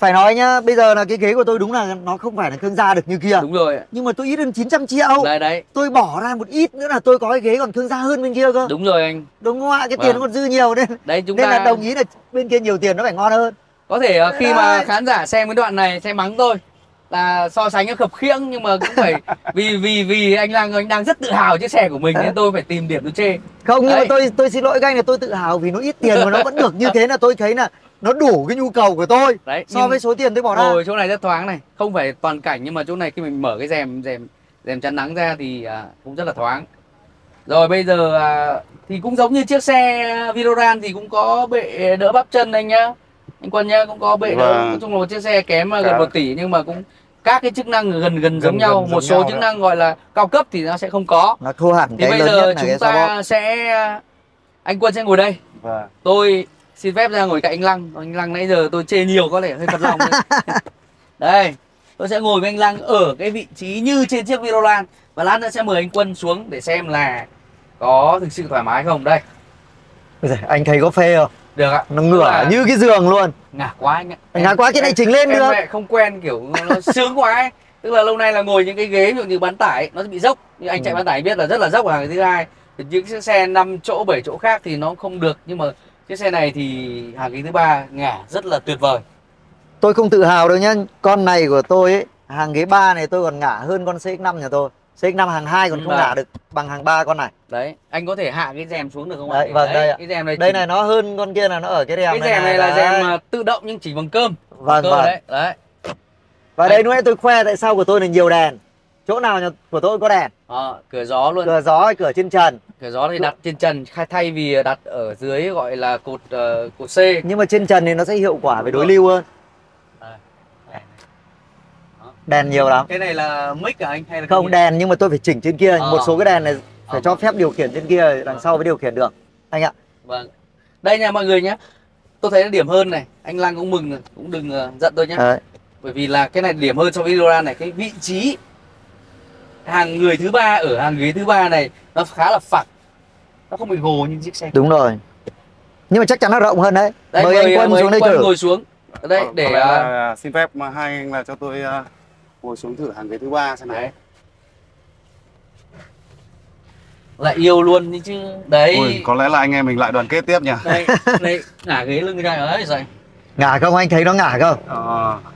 Phải nói nhá, bây giờ là cái ghế của tôi đúng là nó không phải là thương gia được như kia. Đúng rồi. Nhưng mà tôi ít hơn 900 triệu. Đấy đấy, Tôi bỏ ra một ít nữa là tôi có cái ghế còn thương gia hơn bên kia cơ. đúng rồi anh. Đúng không ạ? Cái Vâng. tiền nó còn dư nhiều nên Đấy chúng nên ta là đồng ý là bên kia nhiều tiền nó phải ngon hơn. có thể khi mà Đấy. khán giả xem cái đoạn này sẽ mắng tôi là so sánh nó khập khiễng, nhưng mà cũng phải vì anh Lăng anh đang rất tự hào chiếc xe của mình nên tôi phải tìm điểm tôi chê. Không, nhưng mà Đấy. tôi xin lỗi các anh là tôi tự hào vì nó ít tiền mà nó vẫn được như thế, là tôi thấy là nó đủ cái nhu cầu của tôi Đấy, so nhưng với số tiền tôi bỏ ra. ngồi chỗ này rất thoáng này, không phải toàn cảnh nhưng mà chỗ này khi mình mở cái rèm chắn nắng ra thì cũng rất là thoáng. Rồi bây giờ thì cũng giống như chiếc xe Viroran thì cũng có bệ đỡ bắp chân anh nhá, anh Quân nhá, cũng có bệ đỡ. Vâng. Nói chung là một chiếc xe kém gần Cả- 1 tỷ nhưng mà cũng các cái chức năng gần giống nhau. gần Một số nhau chức đó. năng gọi là cao cấp thì nó sẽ không có. Nó thua hẳn Thì cái bây lớn nhất giờ là chúng cái xoa bóp. ta sẽ anh Quân sẽ ngồi đây, Vâng. tôi xin phép ra ngồi cạnh anh Lăng. Anh Lăng nãy giờ tôi chê nhiều có lẽ hơi phật lòng. Đây, tôi sẽ ngồi với anh Lăng ở cái vị trí như trên chiếc Viroran. Và lát nữa sẽ mời anh Quân xuống để xem là có thực sự thoải mái không. Đây. Anh thấy có phê không? Được ạ. Nó ngửa như cái giường luôn. Ngả quá anh ạ. Ngả quá, cái này chỉnh lên em được. lại không quen kiểu nó sướng quá ấy. Tức là lâu nay là ngồi những cái ghế ví dụ như bán tải nó sẽ bị dốc. Như anh chạy bán tải biết là rất là dốc ở hàng ghế thứ hai. Những chiếc xe 5 chỗ 7 chỗ khác thì nó không được, nhưng mà chiếc xe này thì hàng ghế thứ ba ngả rất là tuyệt vời. Tôi không tự hào đâu nhá. Con này của tôi ấy, hàng ghế 3 này tôi còn ngả hơn con CX-5 nhà tôi. CX-5 hàng 2 còn không ngả được bằng hàng 3 con này. Đấy, anh có thể hạ cái rèm xuống được không ạ? Đấy, vâng, đây ạ. Cái rèm này đây này nó hơn con kia là nó ở cái rèm này. Cái rèm này là rèm tự động nhưng chỉ bằng cơm. Vâng, vâng. Đấy. Đấy. Và đây lúc nãy tôi khoe tại sao của tôi là nhiều đèn. Chỗ nào của tôi có đèn. Cửa gió luôn. Cửa gió hay cửa trên trần. Cửa gió thì đặt trên trần thay vì đặt ở dưới gọi là cột C. Nhưng mà trên trần thì nó sẽ hiệu quả về đối lưu hơn. Đèn nhiều lắm. Cái này là mic à anh hay là không đèn, nhưng mà tôi phải chỉnh trên kia. Một số cái đèn này phải cho phép điều khiển trên kia, đằng sau mới điều khiển được anh ạ. Vâng. Đây nha mọi người nhé. Tôi thấy là điểm hơn này. Anh Lăng cũng mừng, cũng đừng giận tôi nhé. Bởi vì là cái này điểm hơn so với Viloran này. Cái vị trí hàng người thứ ba ở hàng ghế thứ ba này nó khá là phẳng, nó không bị gồ như chiếc xe. Đúng rồi. Nhưng mà chắc chắn nó rộng hơn đấy. Đây, mời anh Quân xuống đây thử. Ngồi xuống ở đây để xin phép mà hai anh là cho tôi ngồi xuống thử hàng ghế thứ ba xem này. Lại yêu luôn đi chứ. Đấy. Ôi, có lẽ là anh em mình lại đoàn kết tiếp nhỉ. Đây, ngả ghế lưng ra đấy rồi. Ngả không, anh thấy nó ngả không?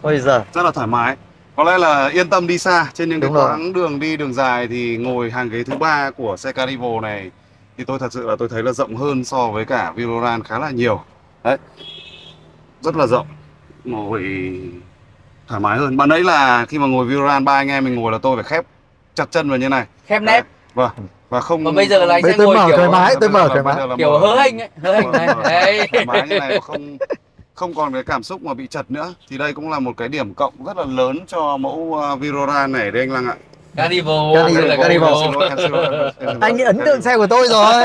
Ôi giời, rất là thoải mái. Có lẽ là yên tâm đi xa trên những cái quãng đường đi đường dài thì ngồi hàng ghế thứ ba của xe Carnival này thì tôi thật sự là tôi thấy là rộng hơn so với cả Viloran khá là nhiều. Đấy. Rất là rộng. Ngồi thoải mái hơn. Bạn ấy là khi mà ngồi Viloran ba anh em mình ngồi là tôi phải khép chặt chân vào như này. Khép nép. Vâng. Và không. Còn bây giờ là anh sẽ ngồi kiểu thoải mái, tôi mở thoải mái. Kiểu hớ hênh ấy, hớ hênh này. Đấy. Thoải mái như này không còn cái cảm xúc mà bị chật nữa. Thì đây cũng là một cái điểm cộng rất là lớn cho mẫu Viloran này đấy anh Lăng ạ. Carnival. Anh ấn tượng xe của tôi rồi.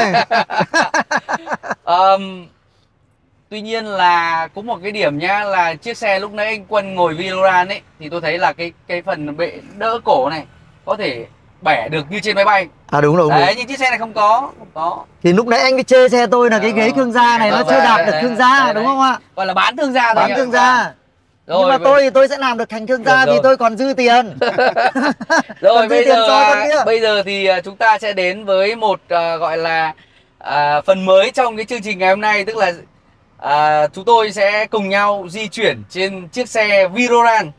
Tuy nhiên là cũng một cái điểm nhá, là chiếc xe lúc nãy anh Quân ngồi Viloran ấy thì tôi thấy là cái phần bệ đỡ cổ này có thể bẻ được như trên máy bay. Đúng rồi. Đấy, nhưng chiếc xe này không có. Thì lúc nãy anh cái chê xe tôi là cái ghế thương gia này nó chưa đạt được thương gia, đúng không ạ? Gọi là bán thương gia thôi. Bán thương gia. Nhưng mà tôi sẽ làm được thành thương gia vì tôi còn dư tiền. Rồi bây giờ thì chúng ta sẽ đến với một gọi là phần mới trong cái chương trình ngày hôm nay, tức là chúng tôi sẽ cùng nhau di chuyển trên chiếc xe Viloran.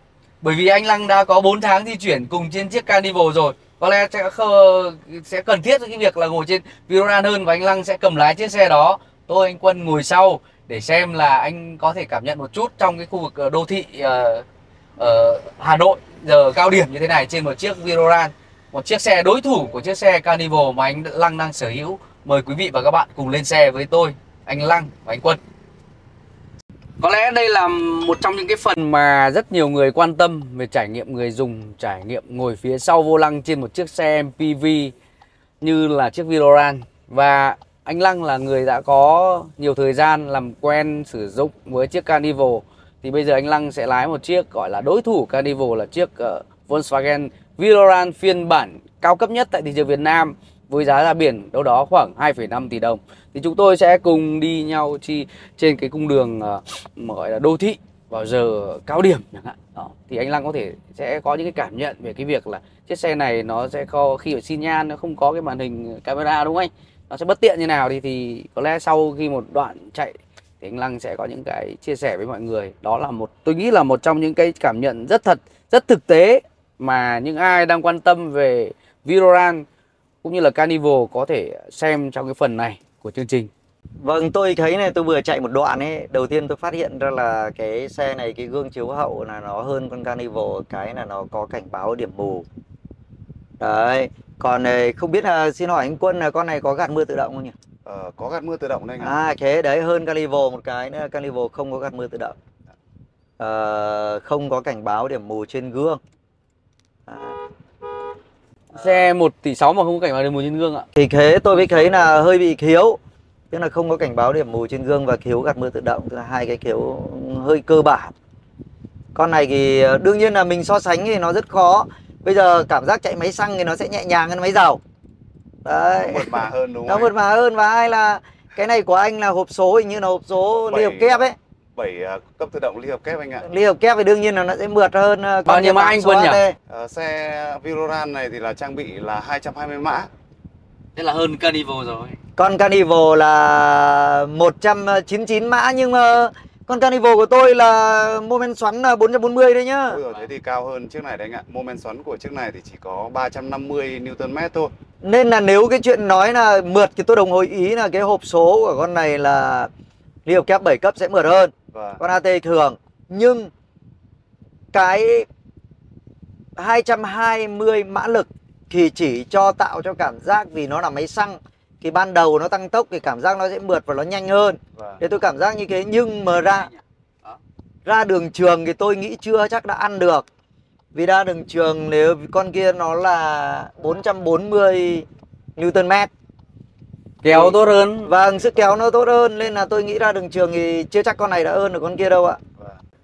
Bởi vì anh Lăng đã có 4 tháng di chuyển cùng trên chiếc Carnival rồi, có lẽ sẽ cần thiết cái việc là ngồi trên Viloran hơn, và anh Lăng sẽ cầm lái chiếc xe đó, tôi anh Quân ngồi sau để xem là anh có thể cảm nhận một chút trong cái khu vực đô thị ở Hà Nội giờ cao điểm như thế này trên một chiếc Viloran, một chiếc xe đối thủ của chiếc xe Carnival mà anh Lăng đang sở hữu. Mời quý vị và các bạn cùng lên xe với tôi, anh Lăng và anh Quân. Có lẽ đây là một trong những cái phần mà rất nhiều người quan tâm về trải nghiệm người dùng, trải nghiệm ngồi phía sau vô lăng trên một chiếc xe MPV như là chiếc Viloran. Và anh Lăng là người đã có nhiều thời gian làm quen sử dụng với chiếc Carnival, thì bây giờ anh Lăng sẽ lái một chiếc gọi là đối thủ Carnival, là chiếc Volkswagen Viloran phiên bản cao cấp nhất tại thị trường Việt Nam với giá ra biển đâu đó khoảng 2,5 tỷ đồng. Thì chúng tôi sẽ cùng đi nhau trên cái cung đường gọi là đô thị vào giờ cao điểm chẳng hạn. Đó. Thì anh Lăng có thể sẽ có những cái cảm nhận về cái việc là chiếc xe này nó sẽ khi ở xi nhan nó không có cái màn hình camera, đúng không anh? Nó sẽ bất tiện như nào thì có lẽ sau khi một đoạn chạy thì anh Lăng sẽ có những cái chia sẻ với mọi người. Đó là tôi nghĩ là một trong những cái cảm nhận rất thực tế mà những ai đang quan tâm về Viloran cũng như là Carnival có thể xem trong cái phần này của chương trình. Vâng, tôi thấy này, tôi vừa chạy một đoạn ấy, đầu tiên tôi phát hiện ra là cái xe này, cái gương chiếu hậu là nó hơn con Carnival, cái là nó có cảnh báo điểm mù. Đấy, còn không biết là, xin hỏi anh Quân là con này có gạt mưa tự động không nhỉ? Có gạt mưa tự động đây anh ạ. Thế đấy, hơn Carnival một cái nữa, Carnival không có gạt mưa tự động. Không có cảnh báo điểm mù trên gương. Xe 1,6 tỷ mà không có cảnh báo điểm mù trên gương ạ. Thì thế tôi mới thấy là hơi bị khiếu. Tức là không có cảnh báo điểm mù trên gương và khiếu gạt mưa tự động, tức là hai cái khiếu hơi cơ bản. Con này thì đương nhiên là mình so sánh thì nó rất khó. Bây giờ cảm giác chạy máy xăng thì nó sẽ nhẹ nhàng hơn máy dầu. Đấy. Nó mượt mà hơn đúng Nó không? mượt mà hơn. Và hay là cái này của anh là hộp số, hình như là hộp số ly hợp kép ấy. 7 cấp tự động ly hợp kép anh ạ. Ly hợp kép thì đương nhiên là nó sẽ mượt hơn. Nhưng mà anh Quân nhỉ? Xe Viloran này thì là trang bị là 220 mã. Thế là hơn Carnival rồi. Con Carnival là 199 mã, nhưng mà con Carnival của tôi là mô men xoắn là 440 đấy nhá. Ôi rồi, thế thì cao hơn chiếc này đấy anh ạ. Mô men xoắn của chiếc này thì chỉ có 350 Nm thôi. Nên là nếu cái chuyện nói là mượt thì tôi đồng ý là cái hộp số của con này là ly hợp kép 7 cấp sẽ mượt hơn con AT thường. Nhưng cái 220 mã lực thì chỉ tạo cho cảm giác, vì nó là máy xăng thì ban đầu nó tăng tốc thì cảm giác nó sẽ mượt và nó nhanh hơn. Thế tôi cảm giác như thế. Nhưng mà ra đường trường thì tôi nghĩ chưa chắc đã ăn được. Vì ra đường trường nếu con kia nó là 440 Nm, Kéo tốt hơn. vâng, sức kéo nó tốt hơn. Nên là tôi nghĩ ra đường trường thì chưa chắc con này đã hơn được con kia đâu ạ.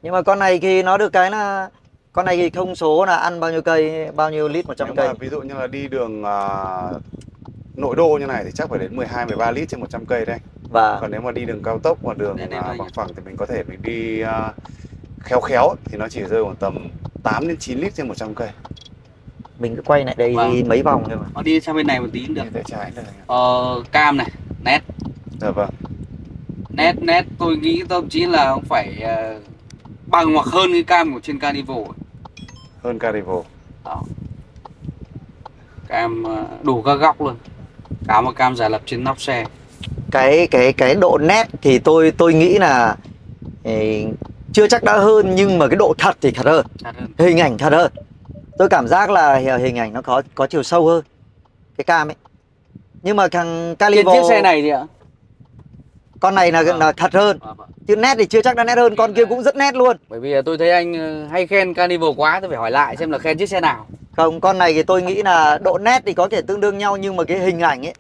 Nhưng mà con này thì nó được cái là con này thì thông số là ăn bao nhiêu cây, bao nhiêu lít 100 cây. Ví dụ như là đi đường nội đô như này thì chắc phải đến 12-13 lít trên 100 cây đây. Còn nếu mà đi đường cao tốc hoặc đường bằng phẳng thì mình có thể mình đi khéo khéo thì nó chỉ rơi khoảng tầm 8 đến 9 lít trên 100 cây. Mình cứ quay lại đây mấy vòng thôi mà. Nó đi sang bên này một tí cũng được. Đi tay trái này. Cam này, nét. Dạ vâng. Nét tôi nghĩ thậm chí là không phải bằng hoặc hơn cái cam của trên Carnival. Hơn Carnival. Đó. Cam đủ các góc luôn. Cả một cam giả lập trên nóc xe. Cái độ nét thì tôi nghĩ là chưa chắc đã hơn, nhưng mà cái độ thật thì thật hơn. Hình ảnh thật hơn. Tôi cảm giác là hình ảnh nó có chiều sâu hơn cái cam ấy. Nhưng mà thằng Carnival trên chiếc xe này thì ạ? Con này là thật hơn. Chứ nét thì chưa chắc đã nét hơn. Con kia cũng rất nét luôn. Bởi vì tôi thấy anh hay khen Carnival quá, tôi phải hỏi lại xem là khen chiếc xe nào. Không, con này thì tôi nghĩ là độ nét thì có thể tương đương nhau, nhưng mà cái hình ảnh ấy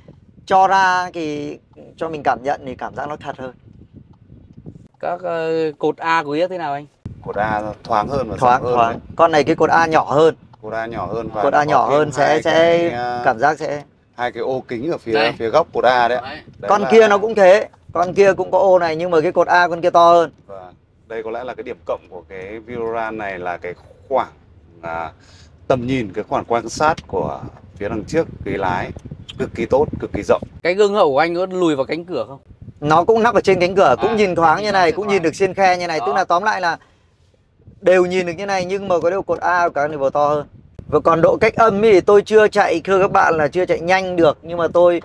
cho ra thì cho mình cảm nhận thì cảm giác nó thật hơn. Các cột A của Yết thế nào anh? Cột A thoáng hơn và thoáng hơn. Con này cái cột A nhỏ hơn. Cột A nhỏ hơn và cột A nhỏ hơn sẽ cảm giác sẽ hai cái ô kính ở phía góc cột A đấy. Con kia nó cũng thế. Con kia cũng có ô này, nhưng mà cái cột A con kia to hơn. Và đây có lẽ là cái điểm cộng của cái Viloran này là cái khoảng tầm nhìn, cái khoảng quan sát của phía đằng trước ghế lái cực kỳ tốt, cực kỳ rộng. Cái gương hậu của anh có lùi vào cánh cửa không? Nó cũng nắp ở trên cánh cửa, cũng nhìn thoáng như này, cũng nhìn được xiên khe như này. Tức là tóm lại là đều nhìn được như này, nhưng mà có điều cột A của Carnival to hơn. Và còn độ cách âm thì tôi chưa chạy, thưa các bạn là chưa chạy nhanh được. Nhưng mà tôi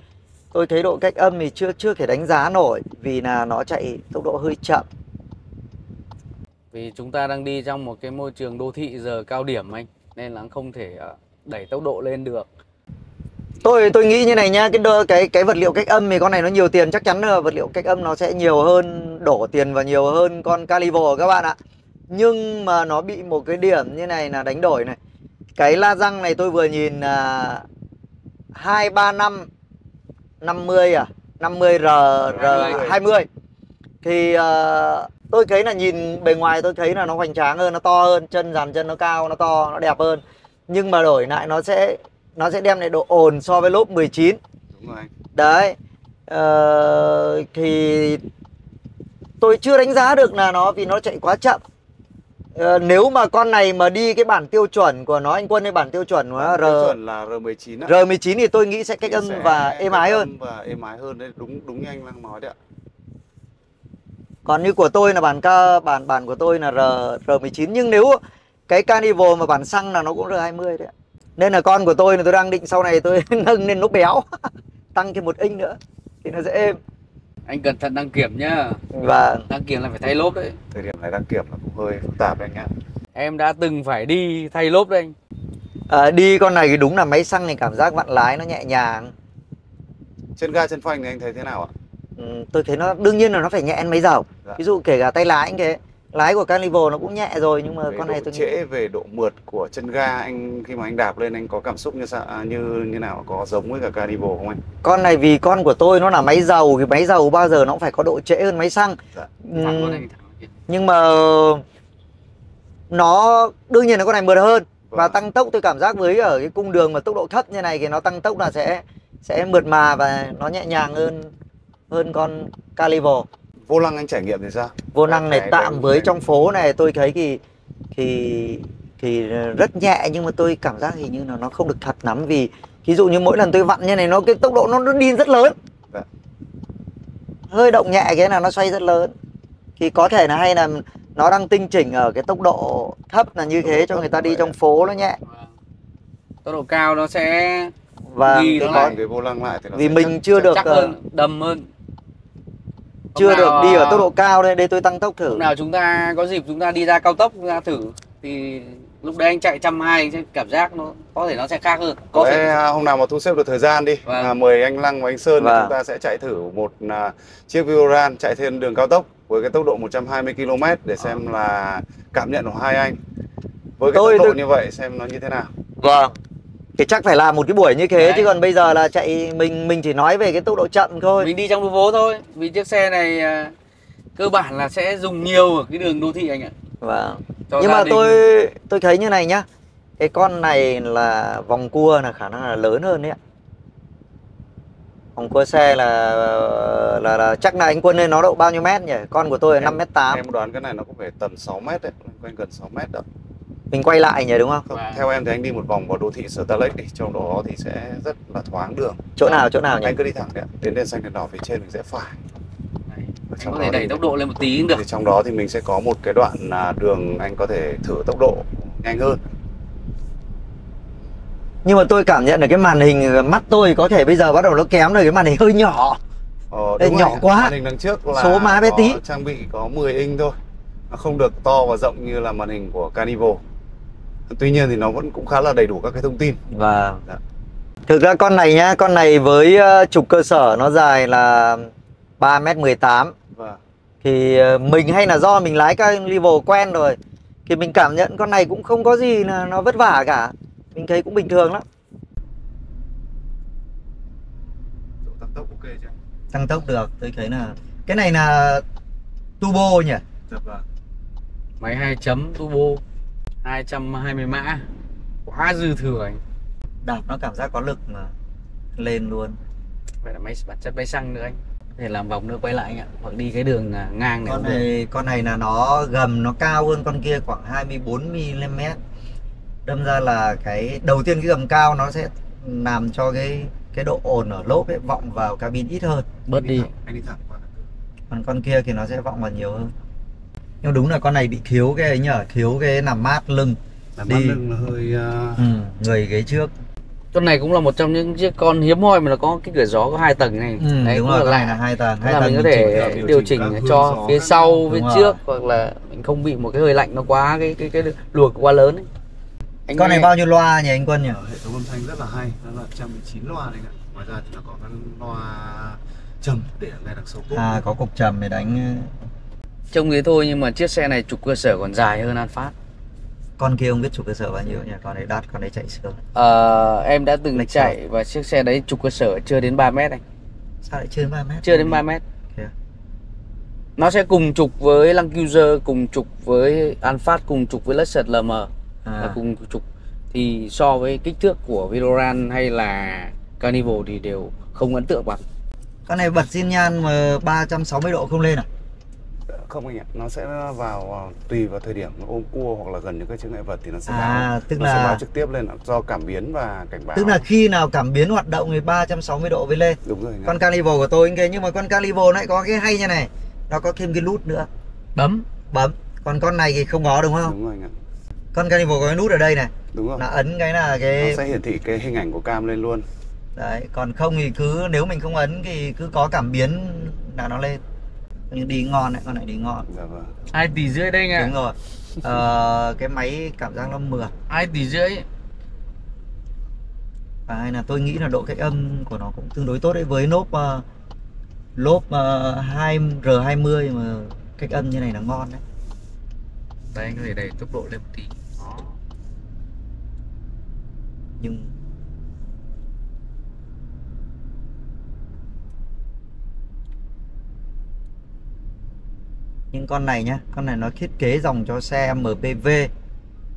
thấy độ cách âm thì chưa thể đánh giá nổi, vì là nó chạy tốc độ hơi chậm. Vì chúng ta đang đi trong một cái môi trường đô thị giờ cao điểm anh, nên là không thể đẩy tốc độ lên được. Tôi nghĩ như này nhá, cái vật liệu cách âm thì con này nó nhiều tiền, chắc chắn là vật liệu cách âm nó sẽ nhiều hơn, đổ tiền và nhiều hơn con Carnival các bạn ạ. Nhưng mà nó bị một cái điểm như này là đánh đổi này. Cái la răng này tôi vừa nhìn là 235 50 50 R20. Thì tôi thấy là nhìn bề ngoài tôi thấy là nó hoành tráng hơn, nó to hơn, dàn chân nó cao, nó to, nó đẹp hơn. Nhưng mà đổi lại nó sẽ đem lại độ ồn so với lốp 19. Đúng rồi. Đấy. Thì tôi chưa đánh giá được là nó, vì nó chạy quá chậm. Nếu mà con này mà đi cái bản tiêu chuẩn của nó, anh Quân, cái bản tiêu chuẩn của nó tiêu chuẩn là R19 á. R19 thì tôi nghĩ sẽ cách âm và êm ái hơn. Và êm ái hơn đấy, đúng như anh đang nói đấy ạ. Còn như của tôi là bản của tôi là R19, nhưng nếu cái Carnival mà bản xăng là nó cũng R20 đấy ạ. Nên là con của tôi là tôi đang định sau này tôi nâng lên nó béo tăng thêm 1 inch nữa thì nó sẽ êm. Anh cẩn thận đăng kiểm nhá. Và đăng kiểm là phải thay lốp đấy. Thời điểm này đăng kiểm là cũng hơi phức tạp đấy anh nhá. Em đã từng phải đi thay lốp đấy anh. Đi con này thì đúng là máy xăng thì cảm giác vặn lái nó nhẹ nhàng. Chân ga chân phanh thì anh thấy thế nào ạ? Tôi thấy nó đương nhiên là nó phải nhẹ hơn máy dầu. Ví dụ kể cả tay lái anh thế. Lái của Carnival nó cũng nhẹ rồi, nhưng mà con này tôi nghĩ về độ mượt của chân ga, anh khi mà anh đạp lên anh có cảm xúc như nào, có giống với cả Carnival không anh? Con này vì con của tôi nó là máy dầu, thì máy dầu bao giờ nó cũng phải có độ trễ hơn máy xăng. Nhưng mà nó đương nhiên là con này mượt hơn. Và tăng tốc tôi cảm giác với ở cái cung đường mà tốc độ thấp như này thì nó tăng tốc là sẽ mượt mà và nó nhẹ nhàng hơn con Calivo. Vô lăng anh trải nghiệm thì sao? Vô lăng này tạm với trong phố này tôi thấy thì rất nhẹ, nhưng mà tôi cảm giác hình như là nó không được thật lắm, vì ví dụ như mỗi lần tôi vặn như này cái tốc độ nó đi rất lớn. Hơi động nhẹ cái là nó xoay rất lớn. Thì có thể là hay là nó đang tinh chỉnh ở cái tốc độ thấp là như thế cho người ta đi trong phố nó nhẹ. Tốc độ cao nó sẽ Và cái vô lăng lại thì nó vì mình chưa được chắc hơn, đầm hơn. Chưa được đi ở tốc độ cao đây tôi tăng tốc thử. Lúc nào chúng ta có dịp chúng ta đi ra cao tốc chúng ta thử thì lúc đấy anh chạy 120 cảm giác nó có thể nó sẽ khác hơn. Có thể hôm nào mà thu xếp được thời gian đi, mời anh Lăng và anh Sơn chúng ta sẽ chạy thử một chiếc Viloran chạy trên đường cao tốc với cái tốc độ 120 km để xem là cảm nhận của hai anh với cái tốc độ như vậy xem nó như thế nào. Vâng. Thì chắc phải làm một cái buổi như thế đấy. Chứ còn bây giờ là chạy mình chỉ nói về cái tốc độ chậm thôi. Mình đi trong phố thôi. Vì chiếc xe này cơ bản là sẽ dùng nhiều ở cái đường đô thị anh ạ. Vâng. Nhưng mà tôi thấy như này nhá. Cái con này là vòng cua là khả năng là lớn hơn đấy ạ. Vòng cua xe là chắc là anh Quân nên nó độ bao nhiêu mét nhỉ? Con của tôi là 5m8. Em đoán cái này nó cũng phải tầm 6m đấy, quanh gần 6m đó. Mình quay lại nhỉ đúng không? Theo em thì anh đi một vòng vào đô thị Star Lake đi, trong đó thì sẽ rất là thoáng đường. Chỗ nào nhỉ? Anh cứ đi thẳng đấy, đến đèn xanh đèn đỏ phía trên mình sẽ phải. Anh có thể đẩy tốc độ lên một tí cũng được. Thì trong đó thì mình sẽ có một cái đoạn đường anh có thể thử tốc độ nhanh hơn. Nhưng mà tôi cảm nhận được cái màn hình mắt tôi có thể bây giờ bắt đầu nó kém rồi, cái màn hình hơi nhỏ. Nhỏ quá. Màn hình đằng trước là số má bé tí. Trang bị có 10 inch thôi. Nó không được to và rộng như là màn hình của Carnival. Tuy nhiên thì nó vẫn cũng khá là đầy đủ các cái thông tin. Và thực ra con này nhá, con này với trục cơ sở nó dài là 3m18. Thì mình hay là do mình lái Carnival quen rồi thì mình cảm nhận con này cũng không có gì là nó vất vả cả. Mình thấy cũng bình thường lắm. Tăng tốc ok chưa? Tăng tốc được, tôi thấy là cái này là turbo nhỉ? Dạ vâng. Máy 2 chấm turbo 220 mã. Quá dư thừa anh. Đạp nó cảm giác có lực mà lên luôn. Vậy là bản chất máy xăng nữa anh. Có thể làm vòng nữa quay lại anh ạ. Hoặc đi cái đường ngang này. Con này là nó gầm nó cao hơn con kia khoảng 24mm. Đâm ra là cái đầu tiên cái gầm cao nó sẽ làm cho cái độ ồn ở lốp ấy vọng vào cabin ít hơn. Bớt đi. Anh đi thẳng qua. Còn con kia thì nó sẽ vọng vào nhiều hơn. Nhưng đúng là con này bị thiếu cái ấy nhở, thiếu cái làm mát lưng. Làm mát lưng là hơi người ghế trước. Con này cũng là một trong những chiếc con hiếm hoi mà nó có cái cửa gió có 2 tầng này. Đấy, đúng rồi, con này là 2 tầng. Là mình có thể điều chỉnh cho phía sau, phía trước, hoặc là mình không bị một cái hơi lạnh nó quá cái luồng quá lớn ấy. Con này bao nhiêu loa nhỉ anh Quân nhỉ? Hệ thống âm thanh rất là hay, nó là 119 loa đấy ạ. Ngoài ra thì nó có cái loa trầm để nghe đằng sau cốt. Có cục trầm để đánh. Trông thế thôi nhưng mà chiếc xe này trục cơ sở còn dài hơn Alphard. Con kia không biết trục cơ sở bao nhiêu nhỉ? Con này đắt, con này chạy sướng. Em đã từng chạy và chiếc xe đấy trục cơ sở chưa đến 3 mét anh. Sao lại chưa đến 3 mét? Chưa đến 3 mét. Nó sẽ cùng trục với Land Cruiser, cùng trục với Alphard, cùng trục với Lexus LM. Là cùng trục. Thì so với kích thước của Viloran hay là Carnival thì đều không ấn tượng bằng. Con này bật xi nhan mà 360 độ không lên à? Không anh ạ, nó sẽ vào tùy vào thời điểm ôm cua hoặc là gần những cái chướng ngại vật thì nó sẽ báo, tức nó là sẽ báo trực tiếp lên do cảm biến và cảnh báo. Tức là khi nào cảm biến hoạt động thì 360 độ mới lên. Đúng rồi. Con Carnival của tôi nhưng mà con Carnival lại có cái hay như này, nó có thêm cái nút nữa. Bấm. Còn con này thì không có đúng không? Đúng rồi anh ạ. Con Carnival có cái nút ở đây này. Đúng rồi. Là ấn cái là cái nó sẽ hiển thị cái hình ảnh của cam lên luôn. Đấy, còn không thì cứ nếu mình không ấn thì cứ có cảm biến là nó lên. Nhưng đi ngon đấy, con này đi ngon. Dạ vâng. 2,5 tỷ đây nghe. Đúng rồi. Cái máy cảm giác nó mượt. 2,5 tỷ. Và hay là tôi nghĩ là độ cách âm của nó cũng tương đối tốt đấy, với lốp R20 mà cách âm như này là ngon đấy. Đây anh có thể đẩy tốc độ lên một tí. Đó. Nhưng con này nhá, con này nó thiết kế dòng cho xe MPV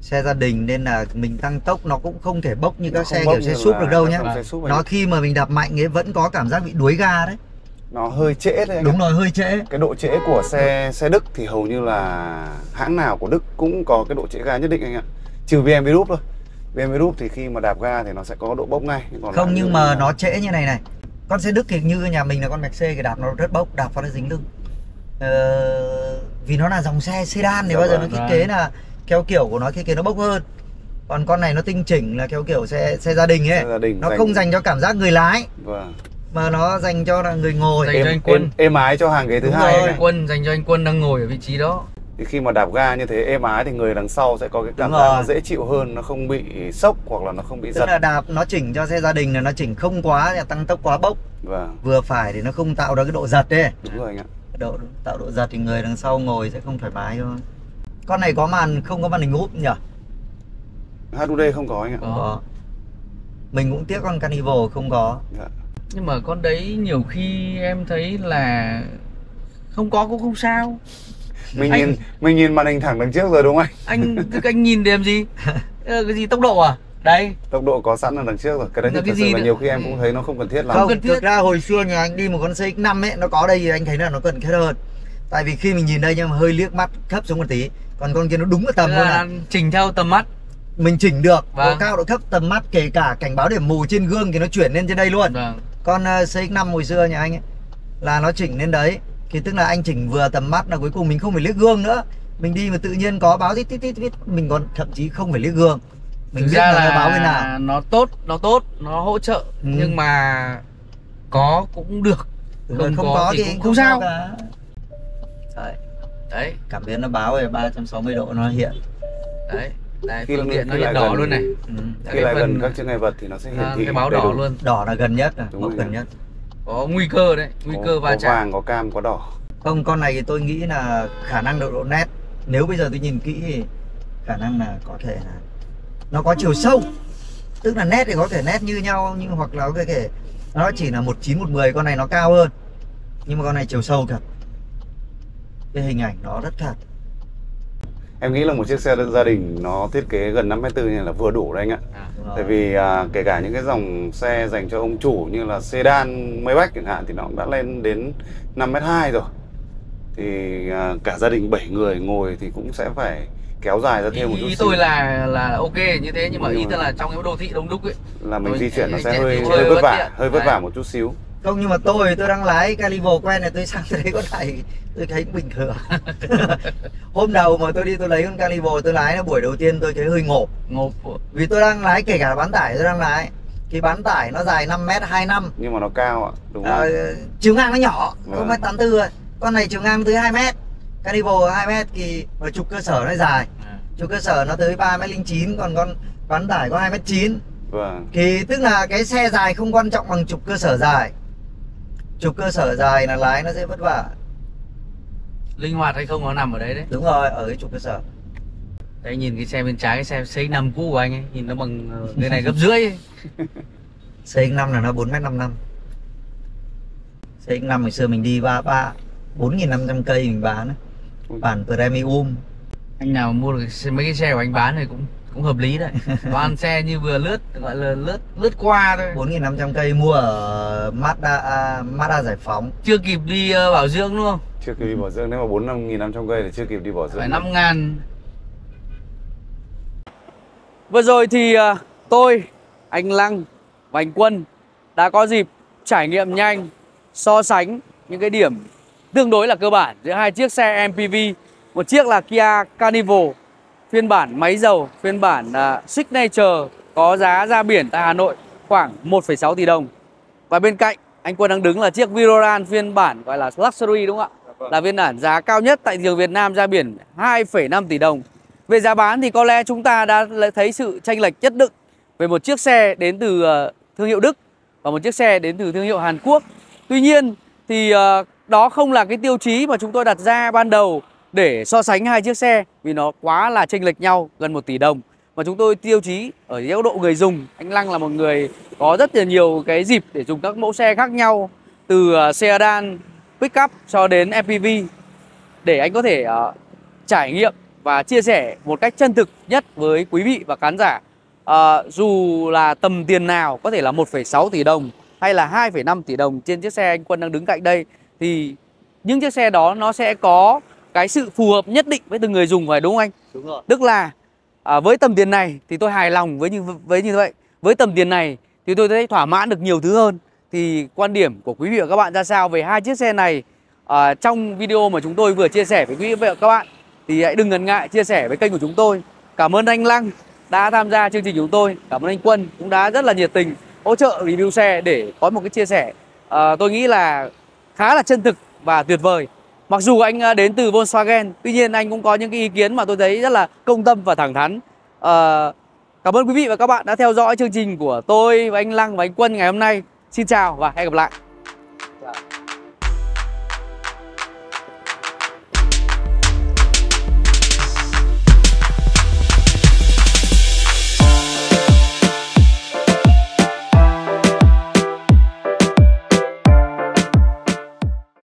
xe gia đình nên là mình tăng tốc nó cũng không thể bốc như Nó các không xe bốc kiểu xe như súp là được đâu các nhé. dòng xe súp ấy. Nó khi mà mình đạp mạnh ấy vẫn có cảm giác bị đuối ga đấy. Nó hơi trễ đấy anh Đúng ạ. rồi, hơi trễ. Cái độ trễ của xe Đức thì hầu như là hãng nào của Đức cũng có cái độ trễ ga nhất định anh ạ. Trừ BMW Group thôi. BMW Group thì khi mà đạp ga thì nó sẽ có độ bốc ngay. Còn Không, lại nhưng ví dụ mà như nó trễ như này này. Con xe Đức thì như nhà mình là con Mercedes, cái đạp nó rất bốc, đạp vào nó dính lưng. Vì nó là dòng xe sedan thì Dạ bao giờ nó vâng. thiết kế là theo kiểu của nó thiết kế nó bốc hơn. Còn con này nó tinh chỉnh là theo kiểu xe gia đình ấy. Xe gia đình nó không dành cho cảm giác người lái Vâng. mà nó dành cho là người ngồi. Dành cho anh Quân. Êm ái cho hàng ghế thứ Đúng hai rồi. anh ạ. Quân dành cho anh Quân đang ngồi ở vị trí đó. Thì khi mà đạp ga như thế êm ái thì người đằng sau sẽ có cái cảm Đúng giác rồi. nó dễ chịu hơn, nó không bị sốc hoặc là nó không bị Tức giật. là đạp nó chỉnh cho xe gia đình là nó chỉnh không quá là tăng tốc quá bốc, Vâng, vừa phải để nó không tạo ra cái độ giật đấy. đúng rồi anh ạ. Tạo độ giật thì người đằng sau ngồi sẽ không thoải mái thôi. Con này có không có màn hình úp nhỉ? HUD không có anh ạ. Không có. Mình cũng tiếc con Carnival không có. Dạ. Nhưng mà con đấy nhiều khi em thấy là không có cũng không sao. Mình nhìn màn hình thẳng đằng trước rồi đúng không anh? Anh nhìn để làm gì? Cái gì tốc độ à? Đây. Tốc độ có sẵn ở đằng trước rồi. Cái đấy thì Là thật cái sự gì là nữa? nhiều khi em cũng thấy nó không cần thiết lắm. Không, cần thiết. thực ra hồi xưa nhà anh đi một con CX-5 ấy, nó có đây thì anh thấy là nó cần thiết hơn. Tại vì khi mình nhìn đây nhưng mà hơi liếc mắt thấp xuống một tí. Còn con kia nó đúng ở tầm luôn Là này. chỉnh theo tầm mắt. Mình chỉnh được, độ Vâng. cao độ thấp tầm mắt, kể cả cảnh báo điểm mù trên gương thì nó chuyển lên trên đây luôn. Vâng. Con CX-5 hồi xưa nhà anh ấy là nó chỉnh lên đấy. Thì tức là anh chỉnh vừa tầm mắt là cuối cùng mình không phải liếc gương nữa. Mình đi mà tự nhiên có báo tít tít tít tít, mình còn thậm chí không phải liếc gương. Mình Thực biết ra là nó là báo bên nào. nó tốt, nó hỗ trợ. Nhưng mà có cũng được. Đúng rồi, không có thì cũng không sao. cả. Đấy, Đấy, cảm biến nó báo về 360 độ nó hiện. đấy. Đấy, Khi phương tiện nó lại hiện đỏ gần- luôn này. Khi lại gần các chướng ngại vật thì nó sẽ hiển thị Cái báo đầy đỏ đủ. luôn. Đỏ là gần nhất rồi, Đúng mốc rồi. gần nhất. Có nguy cơ đấy, nguy cơ va Có chạm. vàng, có cam, có đỏ. Không, con này thì tôi nghĩ là khả năng độ nét. Nếu bây giờ tôi nhìn kỹ thì khả năng là có thể là nó có chiều sâu. Tức là nét thì có thể nét như nhau, nhưng hoặc là có thể nó chỉ là 19, 10, con này nó cao hơn. Nhưng mà con này chiều sâu thật. Cái hình ảnh nó rất thật. Em nghĩ là một chiếc xe gia đình nó thiết kế gần 5m4 này là vừa đủ đấy anh ạ. Tại vì kể cả những cái dòng xe dành cho ông chủ như là sedan Maybach chẳng hạn thì nó cũng đã lên đến 5m2 rồi. Thì cả gia đình 7 người ngồi thì cũng sẽ phải kéo dài ra thêm một chút Ý xíu. tôi là ok như thế, nhưng mà Nhưng ý mà- tôi là trong cái đô thị đông đúc ấy. Là mình Rồi, di chuyển nó sẽ chạy hơi thì hơi vất vả, tiện. hơi vất Đấy. vả một chút xíu. Không, nhưng mà tôi đang lái Carnival quen này, tôi sang tôi thấy con này tôi thấy cũng bình thường. Hôm đầu mà tôi đi tôi lấy con Carnival tôi lái là buổi đầu tiên tôi thấy hơi ngộp. Ngộp. Vì tôi đang lái, kể cả bán tải tôi đang lái, cái bán tải nó dài 5m25, Nhưng mà nó cao ạ, đúng không? chiều ngang nó nhỏ, Vâng. có 1m84 thôi. Con này chiều ngang tới 2m. Carnival 2m thì ở trục cơ sở nó dài, trục cơ sở nó tới 3m09, còn con bán tải có 2m9. Vâng. Thì tức là cái xe dài không quan trọng bằng trục cơ sở dài. Trục cơ sở dài là lái nó sẽ vất vả. Linh hoạt hay không nó nằm ở đấy đấy. Đúng rồi, ở cái trục cơ sở. Đấy, nhìn cái xe bên trái, cái xe CX-5 cũ của anh ấy, nhìn nó bằng cái này gấp rưỡi ấy. CX-5 là nó 4m55. CX-5 hồi xưa mình đi 4.500 cây mình bán ấy. Bản Premium. Anh nào mua được mấy cái xe của anh bán này cũng hợp lý đấy. Toàn xe như vừa lướt, gọi là lướt qua thôi. 4.500 cây mua ở Mazda Giải Phóng. Chưa kịp đi bảo dưỡng đúng không? Chưa kịp đi bảo dưỡng, nếu mà 4-5.500 cây thì chưa kịp đi bảo dưỡng. Phải 5.000. Vừa rồi thì tôi, anh Lăng và anh Quân đã có dịp trải nghiệm nhanh, so sánh những cái điểm tương đối là cơ bản giữa hai chiếc xe MPV. Một chiếc là Kia Carnival phiên bản máy dầu, phiên bản Signature có giá ra biển tại Hà Nội khoảng 1,6 tỷ đồng. Và bên cạnh anh Quân đang đứng là chiếc Viroran phiên bản gọi là Luxury đúng không ạ? Là phiên bản giá cao nhất tại thị trường Việt Nam, ra biển 2,5 tỷ đồng. Về giá bán thì có lẽ chúng ta đã thấy sự chênh lệch nhất định về một chiếc xe đến từ thương hiệu Đức và một chiếc xe đến từ thương hiệu Hàn Quốc. Tuy nhiên thì đó không là cái tiêu chí mà chúng tôi đặt ra ban đầu để so sánh hai chiếc xe, vì nó quá là chênh lệch nhau gần 1 tỷ đồng. Mà chúng tôi tiêu chí ở góc độ người dùng. Anh Lăng là một người có rất là nhiều cái dịp để dùng các mẫu xe khác nhau, từ sedan, pickup cho đến MPV, để anh có thể trải nghiệm và chia sẻ một cách chân thực nhất với quý vị và khán giả. Dù là tầm tiền nào, có thể là 1,6 tỷ đồng hay là 2,5 tỷ đồng trên chiếc xe anh Quân đang đứng cạnh đây, thì những chiếc xe đó nó sẽ có cái sự phù hợp nhất định với từng người dùng, phải đúng không anh? Đúng rồi. Tức là với tầm tiền này thì tôi hài lòng với như vậy. Với tầm tiền này thì tôi thấy thỏa mãn được nhiều thứ hơn. Thì quan điểm của quý vị và các bạn ra sao về hai chiếc xe này trong video mà chúng tôi vừa chia sẻ với quý vị và các bạn, thì hãy đừng ngần ngại chia sẻ với kênh của chúng tôi. Cảm ơn anh Lăng đã tham gia chương trình chúng tôi. Cảm ơn anh Quân cũng đã rất là nhiệt tình hỗ trợ review xe để có một cái chia sẻ tôi nghĩ là khá là chân thực và tuyệt vời. Mặc dù anh đến từ Volkswagen, tuy nhiên anh cũng có những cái ý kiến mà tôi thấy rất là công tâm và thẳng thắn. Cảm ơn quý vị và các bạn đã theo dõi chương trình của tôi và anh Lăng và anh Quân ngày hôm nay. Xin chào và hẹn gặp lại.